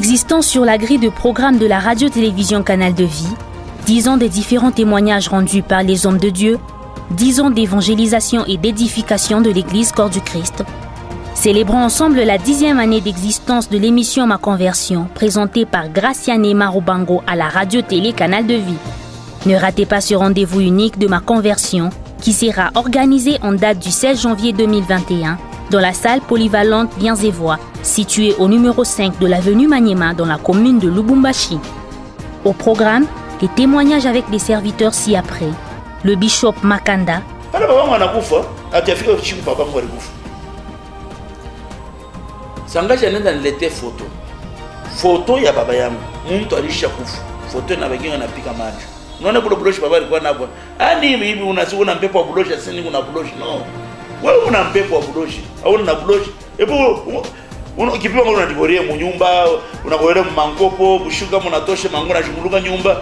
Existant sur la grille de programme de la radio-télévision Canal de Vie, 10 ans des différents témoignages rendus par les hommes de Dieu, 10 ans d'évangélisation et d'édification de l'Église Corps du Christ. Célébrons ensemble la 10e année d'existence de l'émission Ma Conversion, présentée par Graciane Marubango à la radio-télé Canal de Vie. Ne ratez pas ce rendez-vous unique de Ma Conversion, qui sera organisé en date du 16 janvier 2021 dans la salle polyvalente Liens-et-Voix, située au numéro 5 de l'avenue Maniema dans la commune de Lubumbashi. Au programme, les témoignages avec les serviteurs ci-après. Le bishop Makanda. S'engage dans l'été photo. Photo ya baba yangu. Muntu alisha kufu. Photo na baginga na pika maji. Unaona kule buloshi baba alikuwa nabo. Ani hivi una mpepo wa buloshi asini kuna buloshi no. Wewe una mpepo wa buloshi. Au una buloshi. Epo ukipima ngoma unatigoria mu nyumba, unagoera mu mankopo, bushuka munatoshe mangona jumuluka nyumba,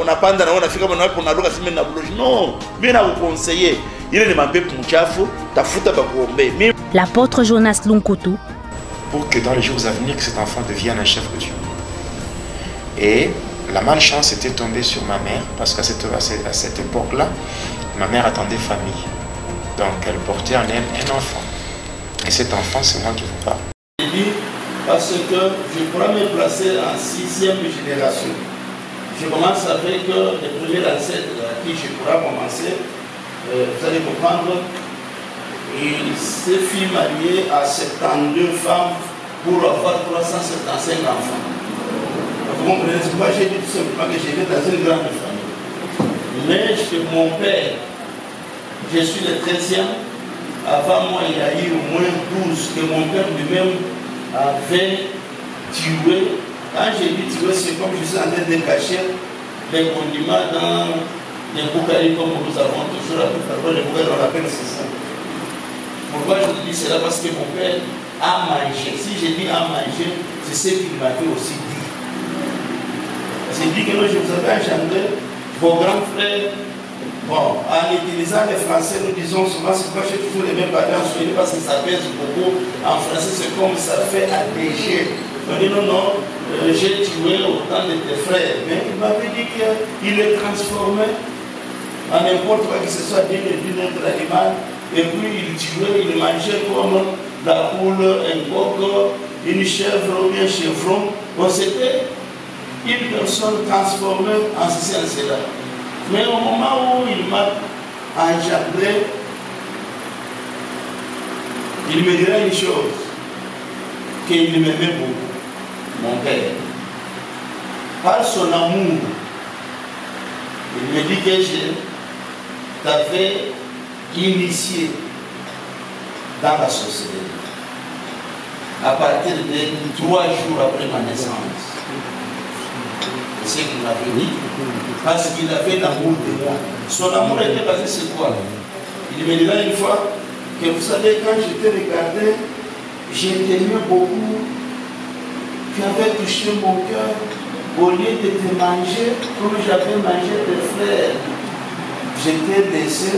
unapanda na unafika mwana wako unaruka sime na buloshi. No, mimi nakukonseiller. Ile ni mapepo mchafu, tafuta bakuombe. L'apôtre Jonas Lunkutu pour que dans les jours à venir, que cet enfant devienne un chef de Dieu. Et la malchance était tombée sur ma mère, parce qu'à cette époque-là, ma mère attendait famille. Donc elle portait en elle un enfant. Et cet enfant, c'est moi qui vous parle. Parce que je pourrais me placer en 6e génération. Je commence avec les premiers ancêtres à qui je pourrais commencer. Vous allez comprendre. Il s'est fait marier à 72 femmes pour avoir 375 enfants. Vous comprenez? Moi, j'ai dit tout simplement que j'étais dans une grande famille. Mais mon père, je suis le 13e. Avant moi, il y a eu au moins 12 que mon père lui-même avait tué. Quand j'ai dit tué, c'est comme je suis en train de cacher les condiments dans les boucaries comme nous avons toujours appelé les boucaries, on appelle ça. Pourquoi je dis cela? Parce que mon père a mangé. Si je dis a mangé, c'est ce qu'il m'avait aussi dit. J'ai dit que je vous avais engendré vos grands frères. Bon, en utilisant les français, nous disons souvent, c'est pas toujours les mêmes parler en swahili parce que ça pèse beaucoup. En français, c'est comme ça fait alléger. On dit non, j'ai tué autant de tes frères. Mais il m'avait dit qu'il est transformé en n'importe quoi que ce soit d'une autre animal. Et puis il tuait, il mangeait comme la poule, un coq, une chèvre ou bien un chevron. Bon, c'était une personne transformée en ceci, en cela. Mais au moment où il m'a engendré, il me dirait une chose, qu'il m'aimait beaucoup, mon père. Par son amour, il me dit que je t'avais initié dans la société à partir de 3 jours après ma naissance. C'est ce qu'il m'avait dit, parce qu'il avait l'amour de moi. Son amour était basé sur quoi? Il me dira une fois que vous savez, quand je t'ai regardé, j'ai t'aimé beaucoup, tu avais touché mon cœur, au lieu de te manger comme j'avais mangé tes frères, je t'ai laissé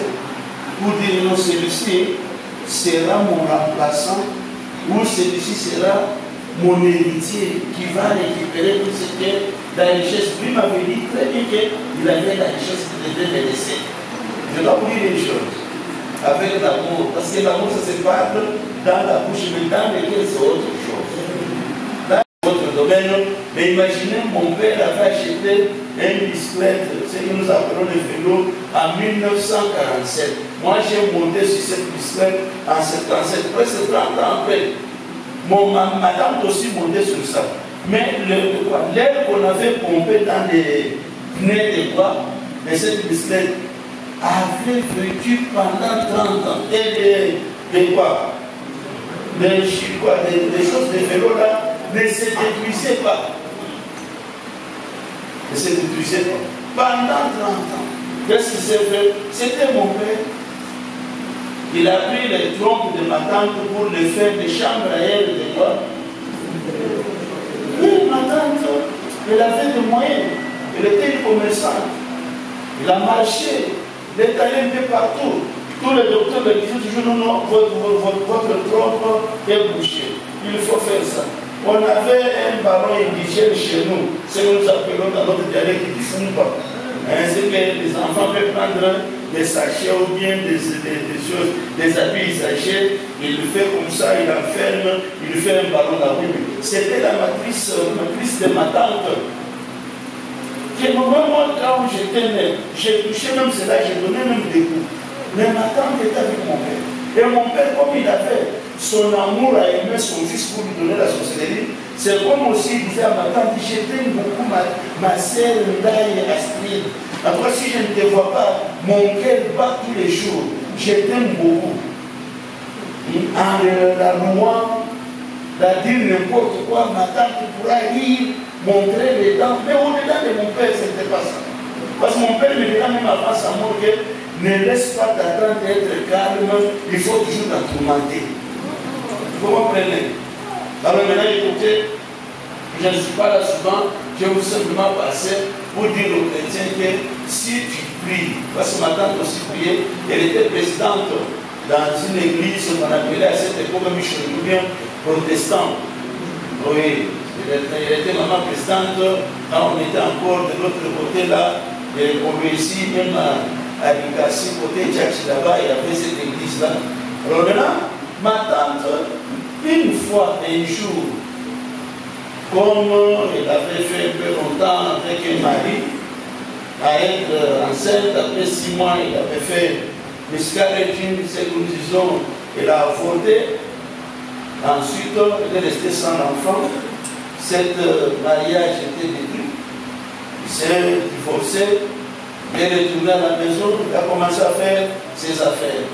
pour dire non, celui-ci sera mon remplaçant ou celui-ci sera mon héritier qui va récupérer tout ce que la richesse. Lui m'avait dit très bien qu'il avait la richesse qu'il devait me laisser. Je dois vous dire une chose, avec l'amour, parce que l'amour ça se parle dans la bouche, mais dans lequel c'est autre chose. Dans votre domaine, mais imaginez, mon père avait acheté une bicyclette, ce que nous appelons le vélo, en 1947. Moi, j'ai monté sur cette bicyclette en 77, presque 30 ans après. Madame aussi montait sur ça. Mais l'air qu'on avait pompé dans les pneus de bois de cette bicyclette avait vécu pendant 30 ans. Et des choses de vélo là ne se détruisaient pas. Ne se détruisaient pas. Pendant 30 ans. Qu'est-ce qui s'est fait? C'était mon père. Il a pris les trompes de ma tante pour les faire des chambres à elle de bois. Oui, ma tante, elle avait des moyens. Elle était une commerçante. Il a marché, il est allé un peu partout. Tous les docteurs me disaient toujours non, votre trompe est bouchée. Il faut faire ça. On avait un baron indigène chez nous, ce que nous appelons dans notre dialecte du Fumba. C'est que les enfants peuvent prendre des sachets ou bien des choses, des habits sachets, il le fait comme ça, il enferme, il lui fait un ballon à lui. C'était la matrice de ma tante. Moi, quand j'étais né, j'ai touché même cela, j'ai donné même des coups. Mais ma tante était avec mon père. Et mon père, comme il avait son amour à aimer son fils pour lui donner la sorcellerie, c'est comme aussi il disait à ma tante, je t'aime beaucoup ma sœur Ndaï Astrid. Après, si je ne te vois pas, mon cœur bat tous les jours. Je t'aime beaucoup. En la louant, la dire n'importe quoi, ma tante pourra rire, montrer les dents. Mais au-delà de mon père, ce n'était pas ça. Parce que mon père me dit même avant sa mort que ne laisse pas ta tante être calme, il faut toujours la tourmenter. Vous comprenez? Alors maintenant, écoutez, je ne suis pas là souvent, je veux simplement passer pour dire aux chrétiens que si tu pries, parce que ma tante aussi priait, elle était présidente dans une église qu'on appelait à cette époque bien protestant. Oui, elle était maman présidente, quand on était encore de l'autre côté là, et on réussit même à Likasi, côté Tchatchi là-bas, il y avait cette église-là. Alors maintenant, ma tante, une fois, un jour, comme elle avait fait un peu longtemps avec un mari, à être enceinte, après 6 mois, il avait fait miscarriage, c'est que nous disons, elle a avorté. Ensuite, elle est restée sans enfant. Cet mariage était détruit. Il s'est divorcé. Il est retourné à la maison. Il a commencé à faire ses affaires.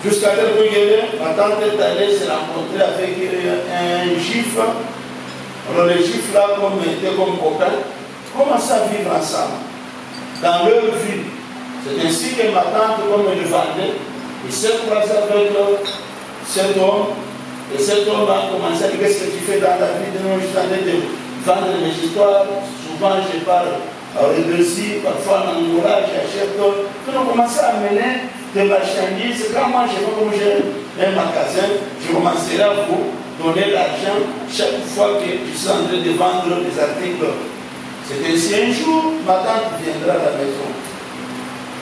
Jusqu'à tel que ma tante est allée se rencontrer avec un juif. Alors les juifs là, comme étaient comme copains, commençaient à vivre ensemble. Dans leur vie. C'est ainsi que ma tante, comme elle vendait, il s'est croisé avec cet homme. Et cet homme a commencé à dire qu'est-ce que tu fais dans la vie de nous, je suis en train de vendre mes histoires. Souvent je parle de Russie, parfois en Angola, j'achète. Puis on commençait à mener des marchandises. Quand moi je vois comme j'ai un magasin, je commencerai à vous donner l'argent chaque fois que je suis en train de vendre des articles. C'est ainsi un jour, ma tante viendra à la maison.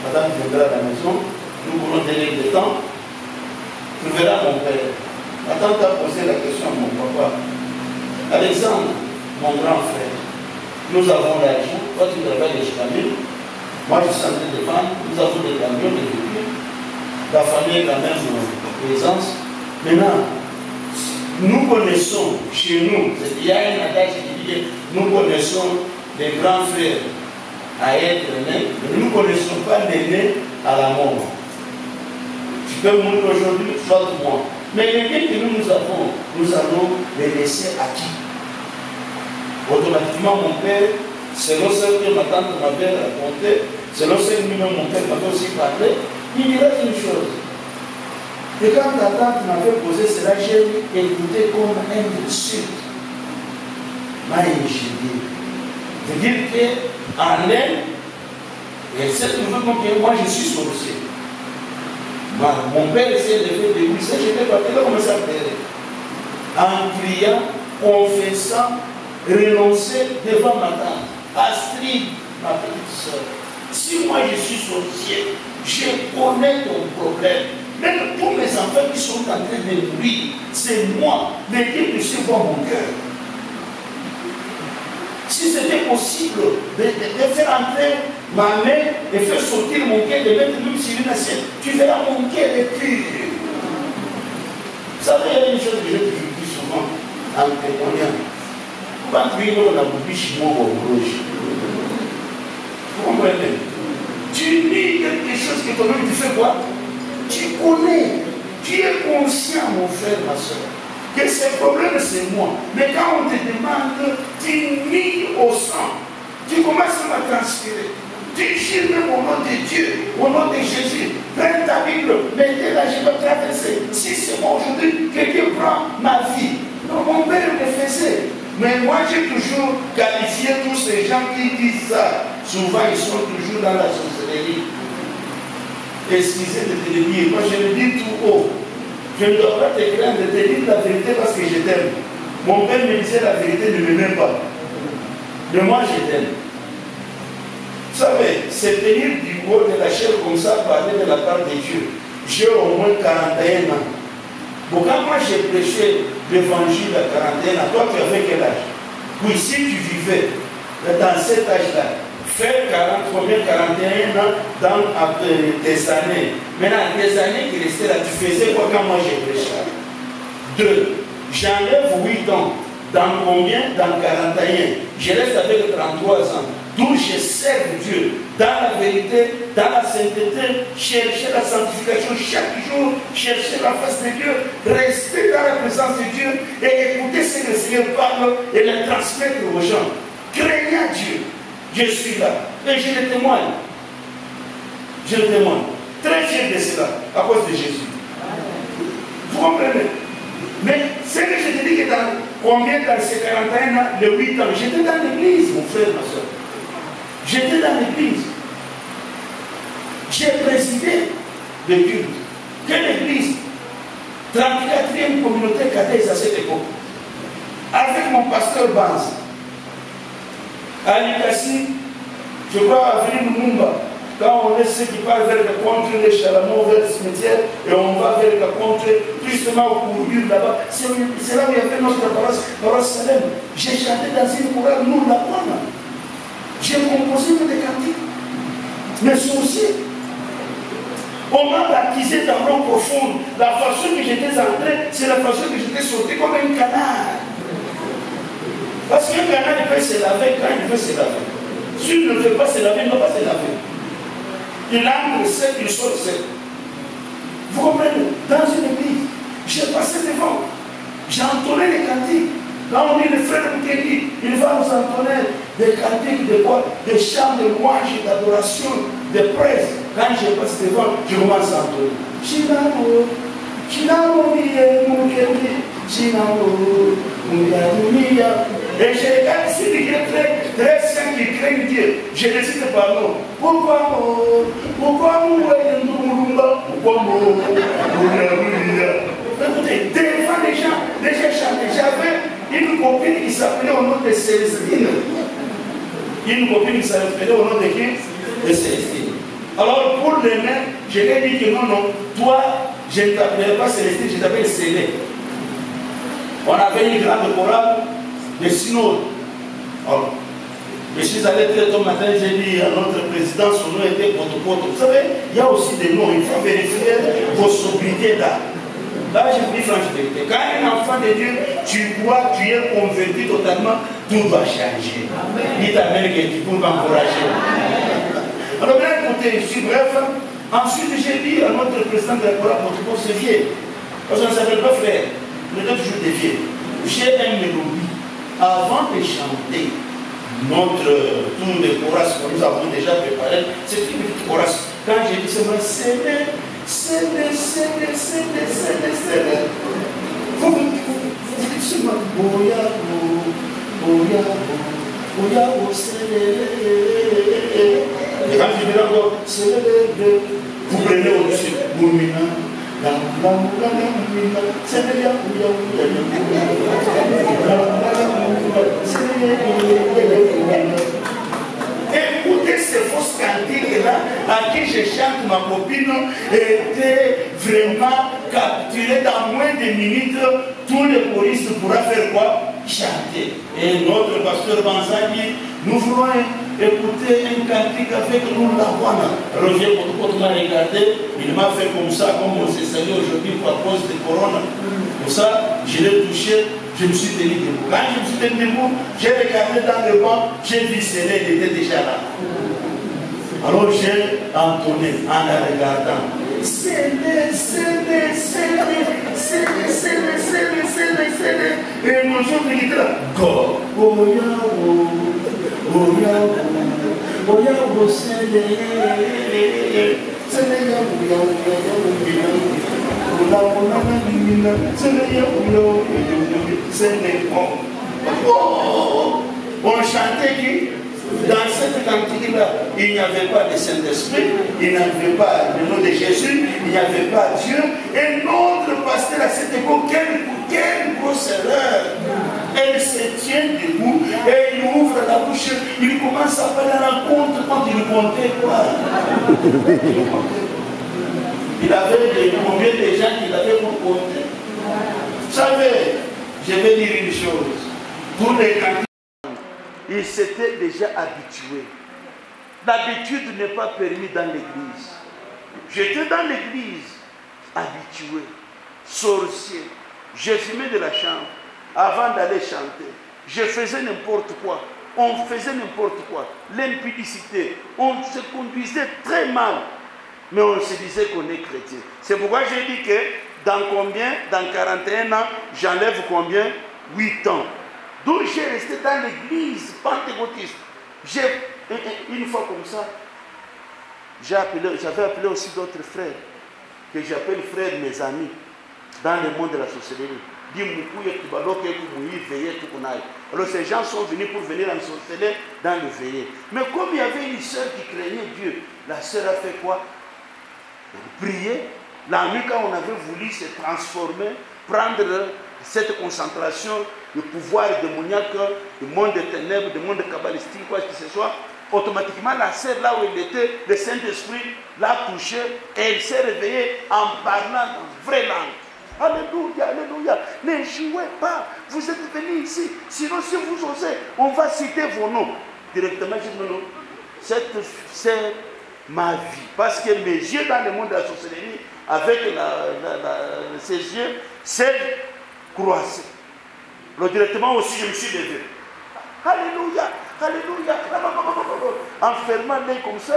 Ma tante viendra à la maison, nous pourrons donner du temps. Tu verras mon père. Ma tante a posé la question à mon papa. Alexandre, mon grand frère, nous avons l'argent, toi tu travailles les camions, moi je suis en train de vendre, nous avons des camions, des véhicules, la famille est la même présence. Maintenant, nous connaissons chez nous, il y a un adage qui dit que nous connaissons les grands frères à être nés, mais nous ne connaissons pas les nés à la mort. Tu peux mourir aujourd'hui, soit moi. Mais les biens que nous avons, nous allons les laisser à qui? Automatiquement, mon père, selon ce que ma tante m'avait raconté, selon ce que lui-même mon père m'avait aussi parlé, il dirait une chose. Et quand ta tante m'avait posé cela, j'ai écouté comme un insulte. M'a ingénié. C'est-à-dire qu'en elle, elle s'est trouvée comme que moi je suis sorcier. Mon père essayait de faire des bruits, j'étais parti, il a commencé à pleurer. En criant, confessant, renoncer devant ma tante. Astrid, ma petite soeur, si moi je suis sorcier, je connais ton problème. Même tous mes enfants qui sont en train de mourir, c'est moi. Mais Dieu ne sait voir mon cœur. Si c'était possible de faire entrer ma main et faire sortir mon cœur, de mettre même sur une assiette, tu verras mon cœur est pur. Vous savez, il y a une chose que je dis souvent en témoignant. Quand tu es dans la bouche, moi, au rouge. Vous comprenez? Tu lis quelque chose que toi-même tu fais quoi? Tu connais. Tu es conscient, mon frère, ma soeur, que ce problème c'est moi. Mais quand on te demande, tu nies au sang. Tu commences à transpirer. Tu gires même au nom de Dieu, au nom de Jésus. Prends ta Bible, mettez-la, je vais traverser. Si c'est moi aujourd'hui, quelqu'un prend ma vie. Non, mon père le faisait. Mais moi j'ai toujours qualifié tous ces gens qui disent ça. Souvent ils sont toujours dans la sorcellerie. Excusez de te le dire, moi je le dis tout haut. Je ne dois pas te craindre de te dire la vérité parce que je t'aime. Mon père me disait la vérité, ne m'aimait pas. Mais moi, je t'aime. Vous savez, c'est tenir du bois de la chair comme ça, parler de la part de Dieu. J'ai au moins 41 ans. Bon, quand moi j'ai prêché l'évangile à 41 ans, toi tu avais quel âge? Oui, si tu vivais dans cet âge-là, faire 41 ans dans tes années. Maintenant, tes années qui restaient là, tu faisais quoi quand moi j'ai prêché? 2. J'enlève 8 ans. Dans combien? Dans 41. Je reste avec 33 ans. D'où je sers Dieu dans la vérité, dans la sainteté, chercher la sanctification chaque jour, chercher la face de Dieu, rester dans la présence de Dieu et écouter ce que le Seigneur parle et le transmettre aux gens. Craignant Dieu, je suis là et je le témoigne. Je le témoigne. Très fier de cela à cause de Jésus. Vous comprenez? Mais c'est que je te dis que dans combien dans ces 41 ans, les 8 ans, j'étais dans l'église, mon frère, ma soeur. J'étais dans l'église. J'ai présidé le culte. Quelle église? 34e communauté catholique à cette époque. Avec mon pasteur Banz. À Likasi, je crois à Avenue Lumumba. Quand on est ceux qui partent vers le contre les Chalamont, vers le cimetière, et on va vers le contre, justement au courbure là-bas, c'est là où il y avait notre paroisse Salem. J'ai chanté dans une chorale, nous, la Rwanda. J'ai composé des cantiques. Mais aussi, on m'a baptisé dans l'eau profonde. La façon que j'étais entré, c'est la façon que j'étais sorti comme un canard. Parce qu'un canard, il peut se laver quand il veut se laver. S'il ne veut pas se laver, il ne va pas se laver. Il entre sec, il sort sec. Vous comprenez? Dans une église, j'ai passé devant, j'ai entonné les cantiques. Là, on dit le frère Mukeli, il va nous entonner des cantiques de quoi? Des chants de louange, d'adoration, de praise. Quand je passe devant, je commence à entonner. Chinamo, Chinamo, Mukeli, Chinamo, Mukeli. Et je regarde celui qui est très saint, qui craint Dieu. Je décide par nous. Pourquoi nous écoutez, devant les gens, déjà chanté. J'avais une copine qui s'appelait au nom de Célestine. Une copine qui s'appelait au nom de qui? De Célestine. Alors pour les mains, je lui ai dit que non, toi, je ne t'appellerai pas Célestine, je t'appelle Célé. On avait une grande chorale de synode. Alors, je suis allé très tôt matin, j'ai dit à notre président, son nom était Potopoto. Vous savez, il y a aussi des noms, il faut vérifier vos sobriétés là. Là, je vous dis franchement, quand un enfant de Dieu, tu crois, tu es converti totalement, tout va changer. Dis ta mère que tu peux m'encourager. Alors, bien écoutez, je suis bref. Ensuite, j'ai dit à notre président de la chorale, Potopoto, c'est vieux. Parce qu'on ne s'appelle pas frère, on est toujours des vieux. J'ai un mélodie. Avant de chanter notre tour de chorus que nous avons déjà préparé, c'est une petite chorus. Quand j'ai dit seulement c'est vous dites seulement et quand je dis encore vous prenez au-dessus écoutez ces fausses cantiques là à qui je chante, ma copine était vraiment capturée dans moins de minutes. Tous les choristes pourra faire quoi? Chanter. Et notre pasteur Banza dit nous voulons écouter un cantique avec nous la Rwanda. Roger Potopoto m'a regardé, il m'a fait comme ça, comme on s'est salué aujourd'hui à cause de Corona. Pour ça, je l'ai touché, je me suis tenu debout. Quand je me suis tenu debout, j'ai regardé dans le banc, j'ai vu Célé, il était déjà là. Alors j'ai entonné en la regardant. Célé. Et mon jour il était là. Go. On chantait qui? Dans cette cantique-là, il n'y avait pas de Saint-Esprit, il n'y avait pas le nom de Jésus, il n'y avait pas Dieu. Et notre pasteur à cette époque, quelle grosse erreur! bouche, il commence à faire la rencontre quand il comptait quoi. Il avait combien de gens qu'il avait pour compter. Vous savez, je vais dire une chose. Tous les candidats, ils s'étaient déjà habitués. L'habitude n'est pas permise dans l'église. J'étais dans l'église, habitué, sorcier. Je fumais de la chambre avant d'aller chanter. Je faisais n'importe quoi. On faisait n'importe quoi. L'impudicité. On se conduisait très mal. Mais on se disait qu'on est chrétien. C'est pourquoi j'ai dit que dans combien? Dans 41 ans, j'enlève combien? 8 ans. Donc j'ai resté dans l'église pentecôtiste. Une fois comme ça, j'avais appelé aussi d'autres frères, que j'appelle frères mes amis, dans le monde de la sorcellerie. Alors ces gens sont venus pour venir en sorcellerie dans le veillé. Mais comme il y avait une sœur qui craignait Dieu, la sœur a fait quoi? Prier. La nuit, quand on avait voulu se transformer, prendre cette concentration, le pouvoir démoniaque, du monde des ténèbres, du monde kabbalistique, quoi que ce soit, automatiquement la sœur, là où elle était, le Saint-Esprit l'a touchée et elle s'est réveillée en parlant dans vraie langue. Alléluia, alléluia. Ne jouez pas. Vous êtes venus ici. Sinon, si vous osez, on va citer vos noms. Directement, je dis non. C'est ma vie. Parce que mes yeux dans le monde de la sorcellerie, avec ses yeux, c'est croisé. Alors, directement aussi, je me suis levé. Alléluia, alléluia. En fermant l'œil comme ça,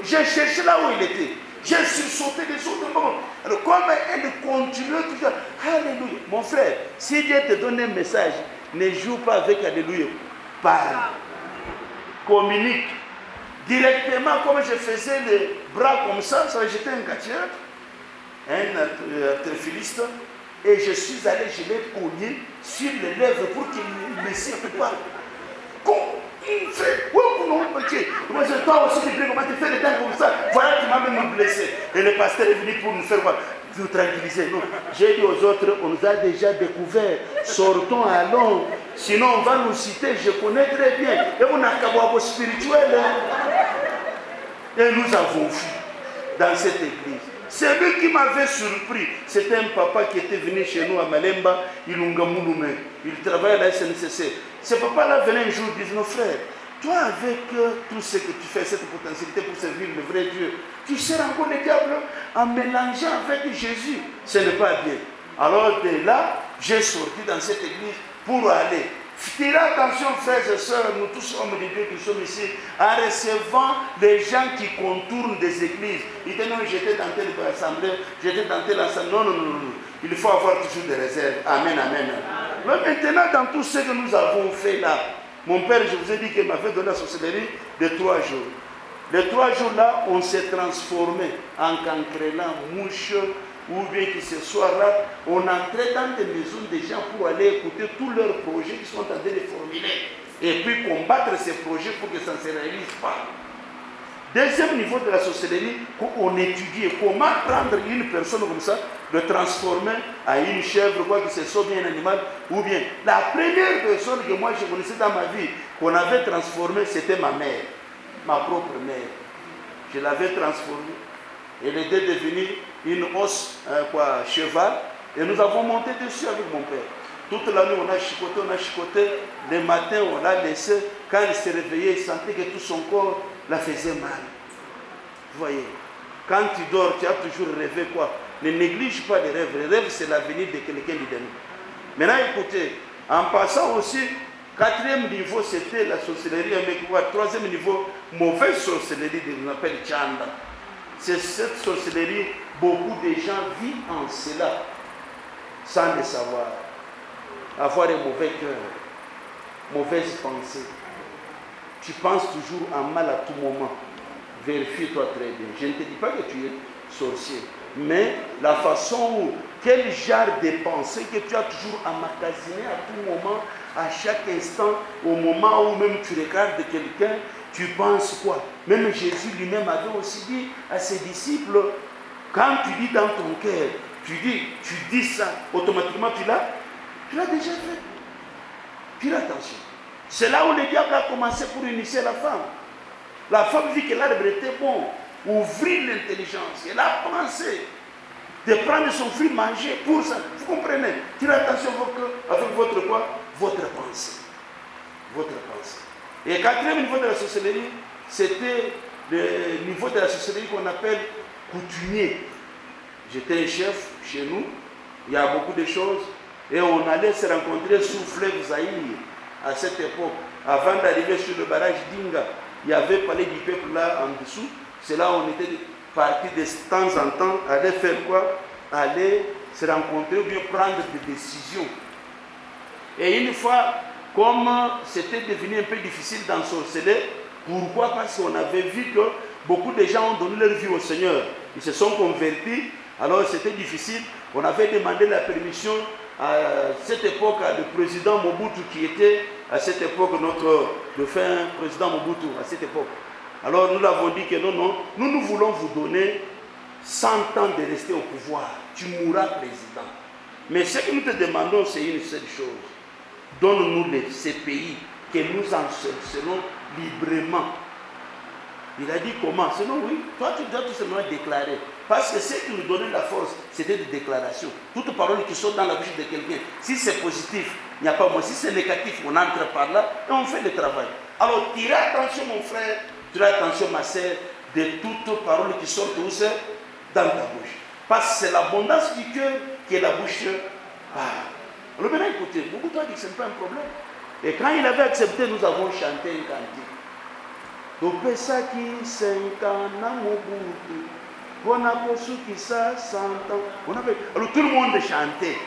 j'ai cherché là où il était. J'ai sursauté les autres. Alors, comme elle continue toujours, alléluia. Mon frère, si Dieu te donne un message, ne joue pas avec alléluia. Parle. Communique. Directement, comme je faisais les bras comme ça j'étais un gâtier, un tréphiliste, et je suis allé, je l'ai cogné sur les lèvres pour qu'il ne me siffle pas. Moi, je toi aussi, comment tu fais des dents comme ça? Voilà, tu m'as même blessé. Et le pasteur est venu pour nous faire quoi? Nous tranquilliser. Non. J'ai dit aux autres, on nous a déjà découvert. Sortons, allons. Sinon, on va nous citer. Je connais très bien. Et on a un spirituel. Et nous avons fui dans cette église. C'est lui qui m'avait surpris. C'était un papa qui était venu chez nous à Malemba, Ilungamouloumé. Il travaillait à la SNCC. Ce papa-là venait un jour et disait, nos frères, toi avec tout ce que tu fais, cette potentialité pour servir le vrai Dieu, tu sers encore le diable en mélangeant avec Jésus. Ce n'est pas bien. Alors de là, j'ai sorti dans cette église pour aller. Tirez attention, frères et sœurs, nous tous hommes de Dieu qui sommes ici, en recevant les gens qui contournent des églises. Ils disent non, j'étais dans telle assemblée, j'étais dans telle assemblée. Non, non, non, non. Il faut avoir toujours des réserves. Amen, amen. Mais maintenant, dans tout ce que nous avons fait là, mon père, je vous ai dit qu'il m'avait donné la sorcellerie de 3 jours. Les 3 jours-là, on s'est transformé en cancrelant, mouche, ou bien que ce soit là, on entrait dans des maisons des gens pour aller écouter tous leurs projets qui sont en train de les formuler. Et puis combattre ces projets pour que ça ne se réalise pas. Deuxième niveau de la sorcellerie, on étudie comment prendre une personne comme ça, le transformer à une chèvre, quoi que ce soit bien un animal, ou bien la première personne que moi je connaissais dans ma vie, qu'on avait transformée, c'était ma mère, ma propre mère. Je l'avais transformée. Elle était devenue une os, cheval, et nous avons monté dessus avec mon père. Toute la nuit, on a chicoté. Le matin, on l'a laissé. Quand il s'est réveillé, il sentait que tout son corps la faisait mal. Vous voyez, quand tu dors, tu as toujours rêvé quoi? Ne néglige pas les rêves. Les rêves, c'est l'avenir de quelqu'un de demain. Maintenant, écoutez, en passant aussi, 4e niveau, c'était la sorcellerie avec quoi? 3e niveau, mauvaise sorcellerie, on appelle Chanda. C'est cette sorcellerie, beaucoup de gens vivent en cela, sans le savoir. Avoir un mauvais cœur, mauvaise pensée. Tu penses toujours en mal à tout moment. Vérifie-toi très bien. Je ne te dis pas que tu es sorcier, mais la façon où, quel genre de pensée que tu as toujours emmagasiné à tout moment, à chaque instant, au moment où même tu regardes quelqu'un, tu penses quoi? Même Jésus lui-même avait aussi dit à ses disciples, quand tu dis dans ton cœur, tu dis ça, automatiquement tu l'as déjà fait. Fais attention. C'est là où le diable a commencé pour initier la femme. La femme vit que l'arbre était bon, ouvrir l'intelligence. Elle a pensé de prendre son fruit, manger pour ça. Vous comprenez? Tirez attention avec votre quoi? Votre pensée. Votre pensée. Et quatrième niveau de la sorcellerie, c'était le niveau de la sorcellerie qu'on appelle coutumier. J'étais un chef chez nous, il y a beaucoup de choses, et on allait se rencontrer sous fleuve Zaïre à cette époque. Avant d'arriver sur le barrage d'Inga, il y avait le palais du peuple là en dessous. C'est là où on était partis de temps en temps, aller faire quoi? Aller se rencontrer ou bien prendre des décisions. Et une fois, comme c'était devenu un peu difficile d'ensorceler, pourquoi? Parce qu'on avait vu que beaucoup de gens ont donné leur vie au Seigneur. Ils se sont convertis, alors c'était difficile. On avait demandé la permission à cette époque à le président Mobutu qui était à cette époque notre défunt président Mobutu à cette époque. Alors nous l'avons dit que non, nous voulons vous donner 100 ans de rester au pouvoir. Tu mourras président. Mais ce que nous te demandons, c'est une seule chose. Donne-nous ces pays que nous ensorcelons librement. Il a dit comment? Sinon oui, toi tu dois tout simplement déclarer. Parce que ce qui nous donnait la force, c'était des déclarations. Toutes paroles qui sont dans la bouche de quelqu'un. Si c'est positif, il n'y a pas moi. Si c'est négatif, on entre par là et on fait le travail. Alors tirez attention mon frère, tirez attention ma sœur, de toutes paroles qui sortent dans ta bouche. Parce que c'est l'abondance du cœur que la bouche parle. Alors maintenant écoutez, beaucoup de gens disent que ce n'est pas un problème. Et quand il avait accepté, nous avons chanté un cantique. Topesaki 5 ans na Mobutu, Bonakosuki ça 100 ans. Alors tout le monde chantait.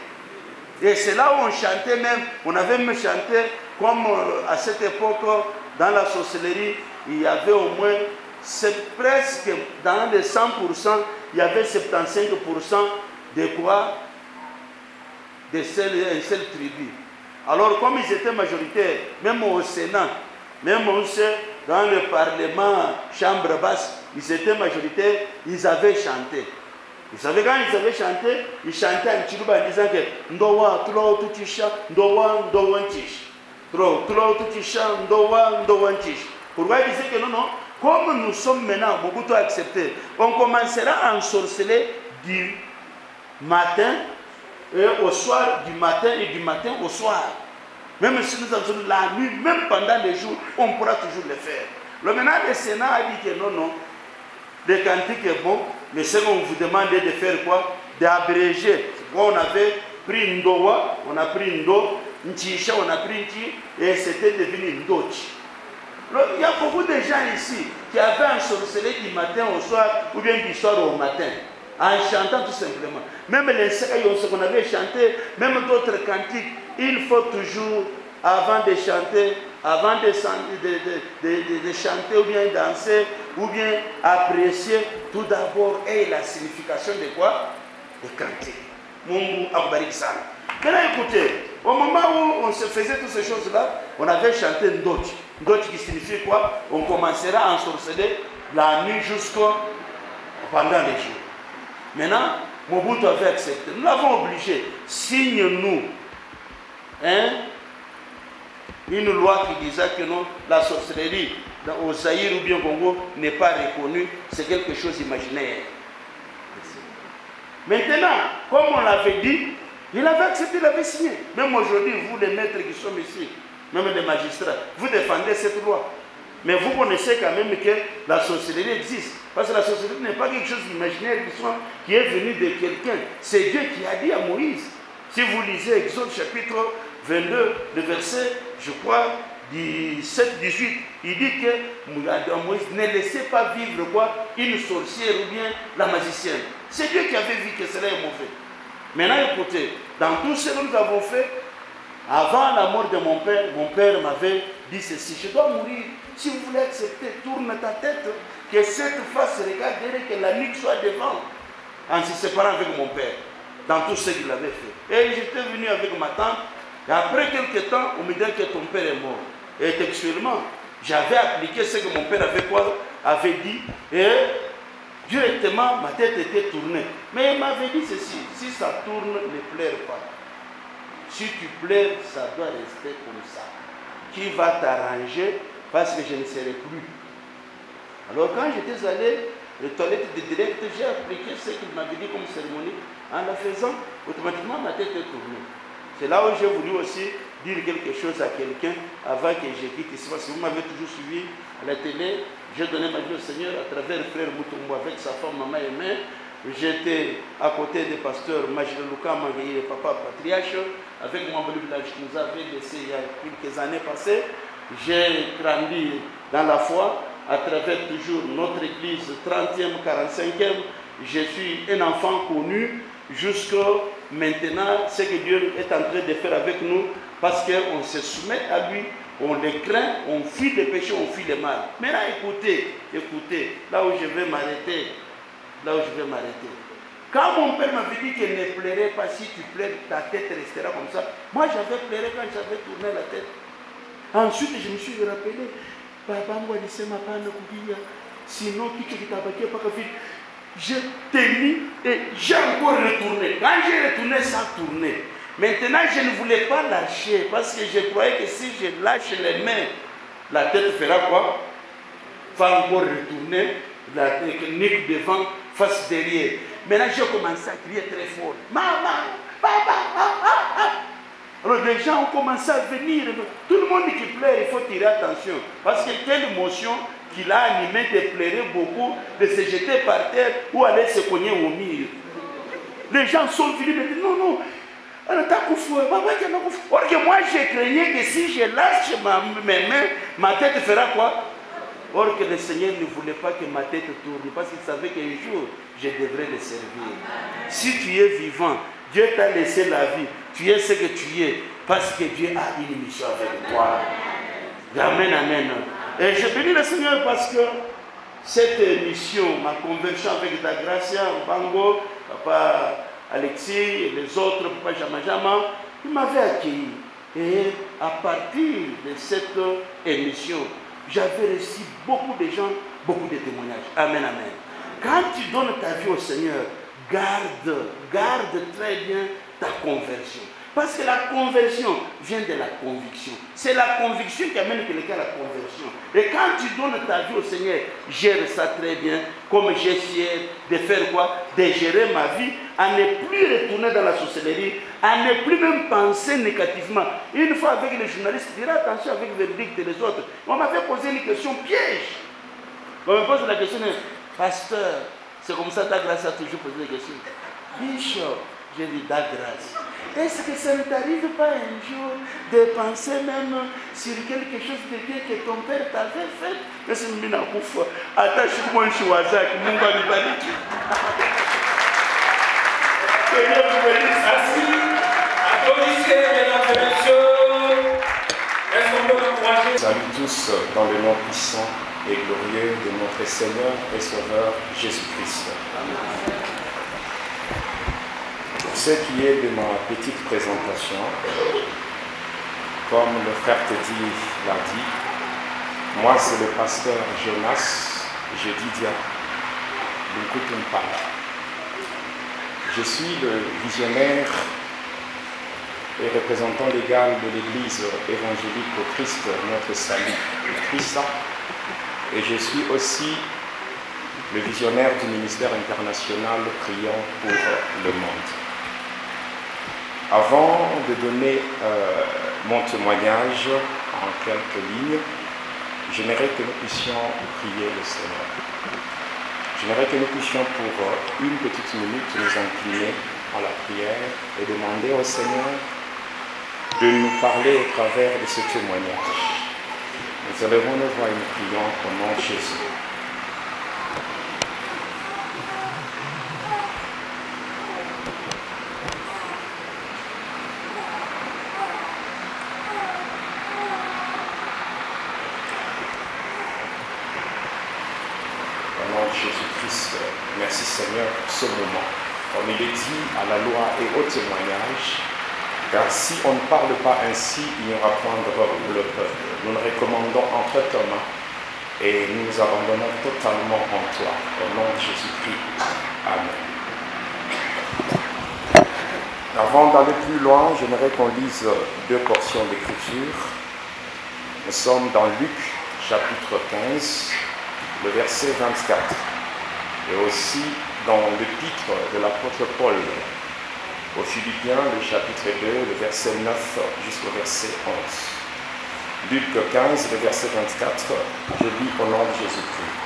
Et c'est là où on chantait même, on avait même chanté comme à cette époque, dans la sorcellerie, il y avait au moins, c'est presque dans les 100%, il y avait 75% de quoi? De une seule tribu. Alors comme ils étaient majoritaires, même au Sénat, même dans le Parlement, chambre basse, ils étaient majoritaires, ils avaient chanté. Vous savez, quand ils avaient chanté, ils chantaient en Chiluba en disant que Ndowa, Tlo, Tutisha, Ndowa, Ndowantish. Tlo, Tutisha, Ndowa, Ndowantish. Pourquoi ils disaient que non, comme nous sommes maintenant, beaucoup à accepter, on commencera à ensorceler du matin et au soir, du matin et du matin au soir. Même si nous avons la nuit, même pendant les jours, on pourra toujours le faire. Le maintenant, le Sénat a dit que non, le cantique est bon, mais ce qu'on vous demande de faire quoi? D'abréger. On avait pris Ndowa, on a pris Ndo, Nchisha, on a pris Nchi, et c'était devenu Ndochi. Il y a beaucoup de gens ici qui avaient ensorcelé du matin au soir, ou bien du soir au matin, en chantant tout simplement. Même les ce qu'on avait chanté, même d'autres cantiques, il faut toujours, avant de chanter, avant de chanter ou bien danser, ou bien apprécier, tout d'abord, la signification de quoi? De cantique. Mungu akubariki sana. Maintenant écoutez, au moment où on se faisait toutes ces choses-là, on avait chanté Ndochi. Ndochi qui signifie quoi? On commencera à ensorceler la nuit jusqu'au pendant les jours. Maintenant, Mobutu avait accepté. Nous l'avons obligé. Signe-nous une loi qui disait que non, la sorcellerie au Zaïre ou bien au Congo n'est pas reconnue. C'est quelque chose d'imaginaire. Maintenant, comme on l'avait dit, il avait accepté, il avait signé. Même aujourd'hui, vous les maîtres qui sont ici, même les magistrats, vous défendez cette loi. Mais vous connaissez quand même que la sorcellerie existe. Parce que la sorcellerie n'est pas quelque chose d'imaginaire qui est venu de quelqu'un. C'est Dieu qui a dit à Moïse. Si vous lisez Exode chapitre 22, le verset, je crois, 17-18, il dit que Moïse ne laissait pas vivre quoi, une sorcière ou bien la magicienne. C'est Dieu qui avait vu que cela est mauvais. Maintenant écoutez, dans tout ce que nous avons fait, avant la mort de mon père m'avait dit ceci: je dois mourir. Si vous voulez accepter, tourne ta tête, que cette face regarde derrière, que la nuque soit devant, en se séparant avec mon père, dans tout ce qu'il avait fait. Et j'étais venu avec ma tante, et après quelques temps, on me dit que ton père est mort. Et textuellement, j'avais appliqué ce que mon père avait dit, et directement, ma tête était tournée. Mais il m'avait dit ceci: si ça tourne, ne pleure pas. Si tu pleures, ça doit rester comme ça. qui va t'arranger parce que je ne serai plus. Alors quand j'étais allé aux toilettes de direct, j'ai appliqué ce qu'il m'avait dit comme cérémonie. En la faisant, automatiquement ma tête est tournée. C'est là où j'ai voulu aussi dire quelque chose à quelqu'un avant que je quitte ici. Parce que vous m'avez toujours suivi à la télé. J'ai donné ma vie au Seigneur à travers le frère Moutombo avec sa femme Maman Aimée. J'étais à côté des pasteurs Majid Luka Mangaï et Papa Patriarche. Avec moi, qui nous avait laissé il y a quelques années passées. J'ai grandi dans la foi à travers toujours notre église 30e, 45e. Je suis un enfant connu jusqu'à maintenant, ce que Dieu est en train de faire avec nous, parce qu'on se soumet à lui, on le craint, on fuit les péchés, on fuit le mal. Maintenant, écoutez, là où je vais m'arrêter, Quand mon père m'avait dit qu'il ne plairait pas, si tu pleures, ta tête restera comme ça. Moi, j'avais pleuré quand j'avais tourné la tête. Ensuite, je me suis rappelé, sinon, j'ai tenu et j'ai encore retourné. Quand j'ai retourné, ça tournait. Maintenant, je ne voulais pas lâcher parce que je croyais que si je lâche les mains, la tête fera quoi? Va encore retourner, la technique devant, face derrière. Maintenant, j'ai commencé à crier très fort. Maman, papa, Alors les gens ont commencé à venir. Tout le monde qui pleure, il faut tirer attention. Parce que quelle émotion qu'il a animé de pleurer beaucoup, de se jeter par terre ou aller se cogner au mur. Les gens sont venus me dire non. Alors que moi je craignais que si je lâche mes mains, ma tête fera quoi? Or que le Seigneur ne voulait pas que ma tête tourne, parce qu'il savait qu'un jour, je devrais le servir. Si tu es vivant, Dieu t'a laissé la vie, tu es ce que tu es, parce que Dieu a une mission avec toi. Amen, amen. Et je bénis le Seigneur parce que cette mission, ma conversion avec la Gracia, Bango, Papa Alexis et les autres, Papa Jamajama, ils m'avaient accueilli. Et à partir de cette émission, j'avais reçu beaucoup de gens, beaucoup de témoignages. Amen, amen. Quand tu donnes ta vie au Seigneur, garde très bien ta conversion. Parce que la conversion vient de la conviction. C'est la conviction qui amène quelqu'un à la conversion. Et quand tu donnes ta vie au Seigneur, gère ça très bien, comme j'ai essayé de faire quoi? De gérer ma vie, à ne plus retourner dans la sorcellerie, à ne plus même penser négativement. Une fois avec les journalistes, dire attention avec le verdict des autres. On m'avait posé une question piège. On me pose la question, pasteur, c'est comme ça ta grâce a toujours posé des questions. Bishop, j'ai dit ta grâce. Est-ce que ça ne t'arrive pas un jour de penser même sur quelque chose de bien que ton père t'avait fait? Que c'est mina kufa. Attache-moi un choisa qui m'ont pas dit. Que Dieu vous bénisse. Merci. Applaudissez, mesdames et messieurs. Est-ce qu'on peut encourager? Salut tous dans le nom puissant et glorieux de notre Seigneur et Sauveur Jésus-Christ. Pour ce qui est de ma petite présentation, comme le frère Teddy l'a dit, moi c'est le pasteur Jonas Jedidia Bunkutumpa. Je suis le visionnaire et représentant légal de l'Église évangélique au Christ, notre salut, le Christ. Et je suis aussi le visionnaire du ministère international Prions pour le monde. Avant de donner mon témoignage en quelques lignes, j'aimerais que nous puissions prier le Seigneur. J'aimerais que nous puissions pour une petite minute nous incliner à la prière et demander au Seigneur de nous parler au travers de ce témoignage. Nous élevons nos voix et nous prions au nom de Jésus. Jésus-Christ, merci Seigneur pour ce moment. Comme il est dit à la loi et au témoignage, car si on ne parle pas ainsi, il n'y aura point de le peuple. Nous le recommandons entre tes mains et nous nous abandonnons totalement en toi. Au nom de Jésus-Christ. Amen. Avant d'aller plus loin, j'aimerais qu'on lise deux portions d'écriture. Nous sommes dans Luc chapitre 15, le verset 24, et aussi dans l'épître de l'apôtre Paul aux Philippiens, le chapitre 2, le verset 9 jusqu'au verset 11. Luc 15, le verset 24, je lis au nom de Jésus-Christ.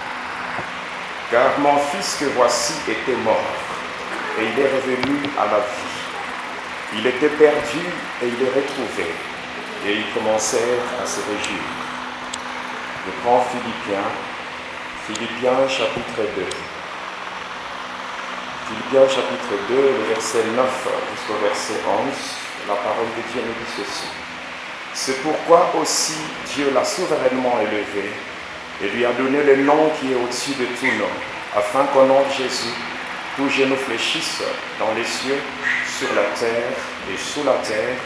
Car mon fils que voici était mort, et il est revenu à la vie. Il était perdu, et il est retrouvé. Et ils commencèrent à se réjouir. Je prends Philippiens chapitre 2. Philippiens chapitre 2, le verset 9 jusqu'au verset 11, la parole de Dieu nous dit ceci. C'est pourquoi aussi Dieu l'a souverainement élevé et lui a donné le nom qui est au-dessus de tout nom, afin qu'au nom de Jésus, tous genoux fléchissent dans les cieux, sur la terre et sous la terre,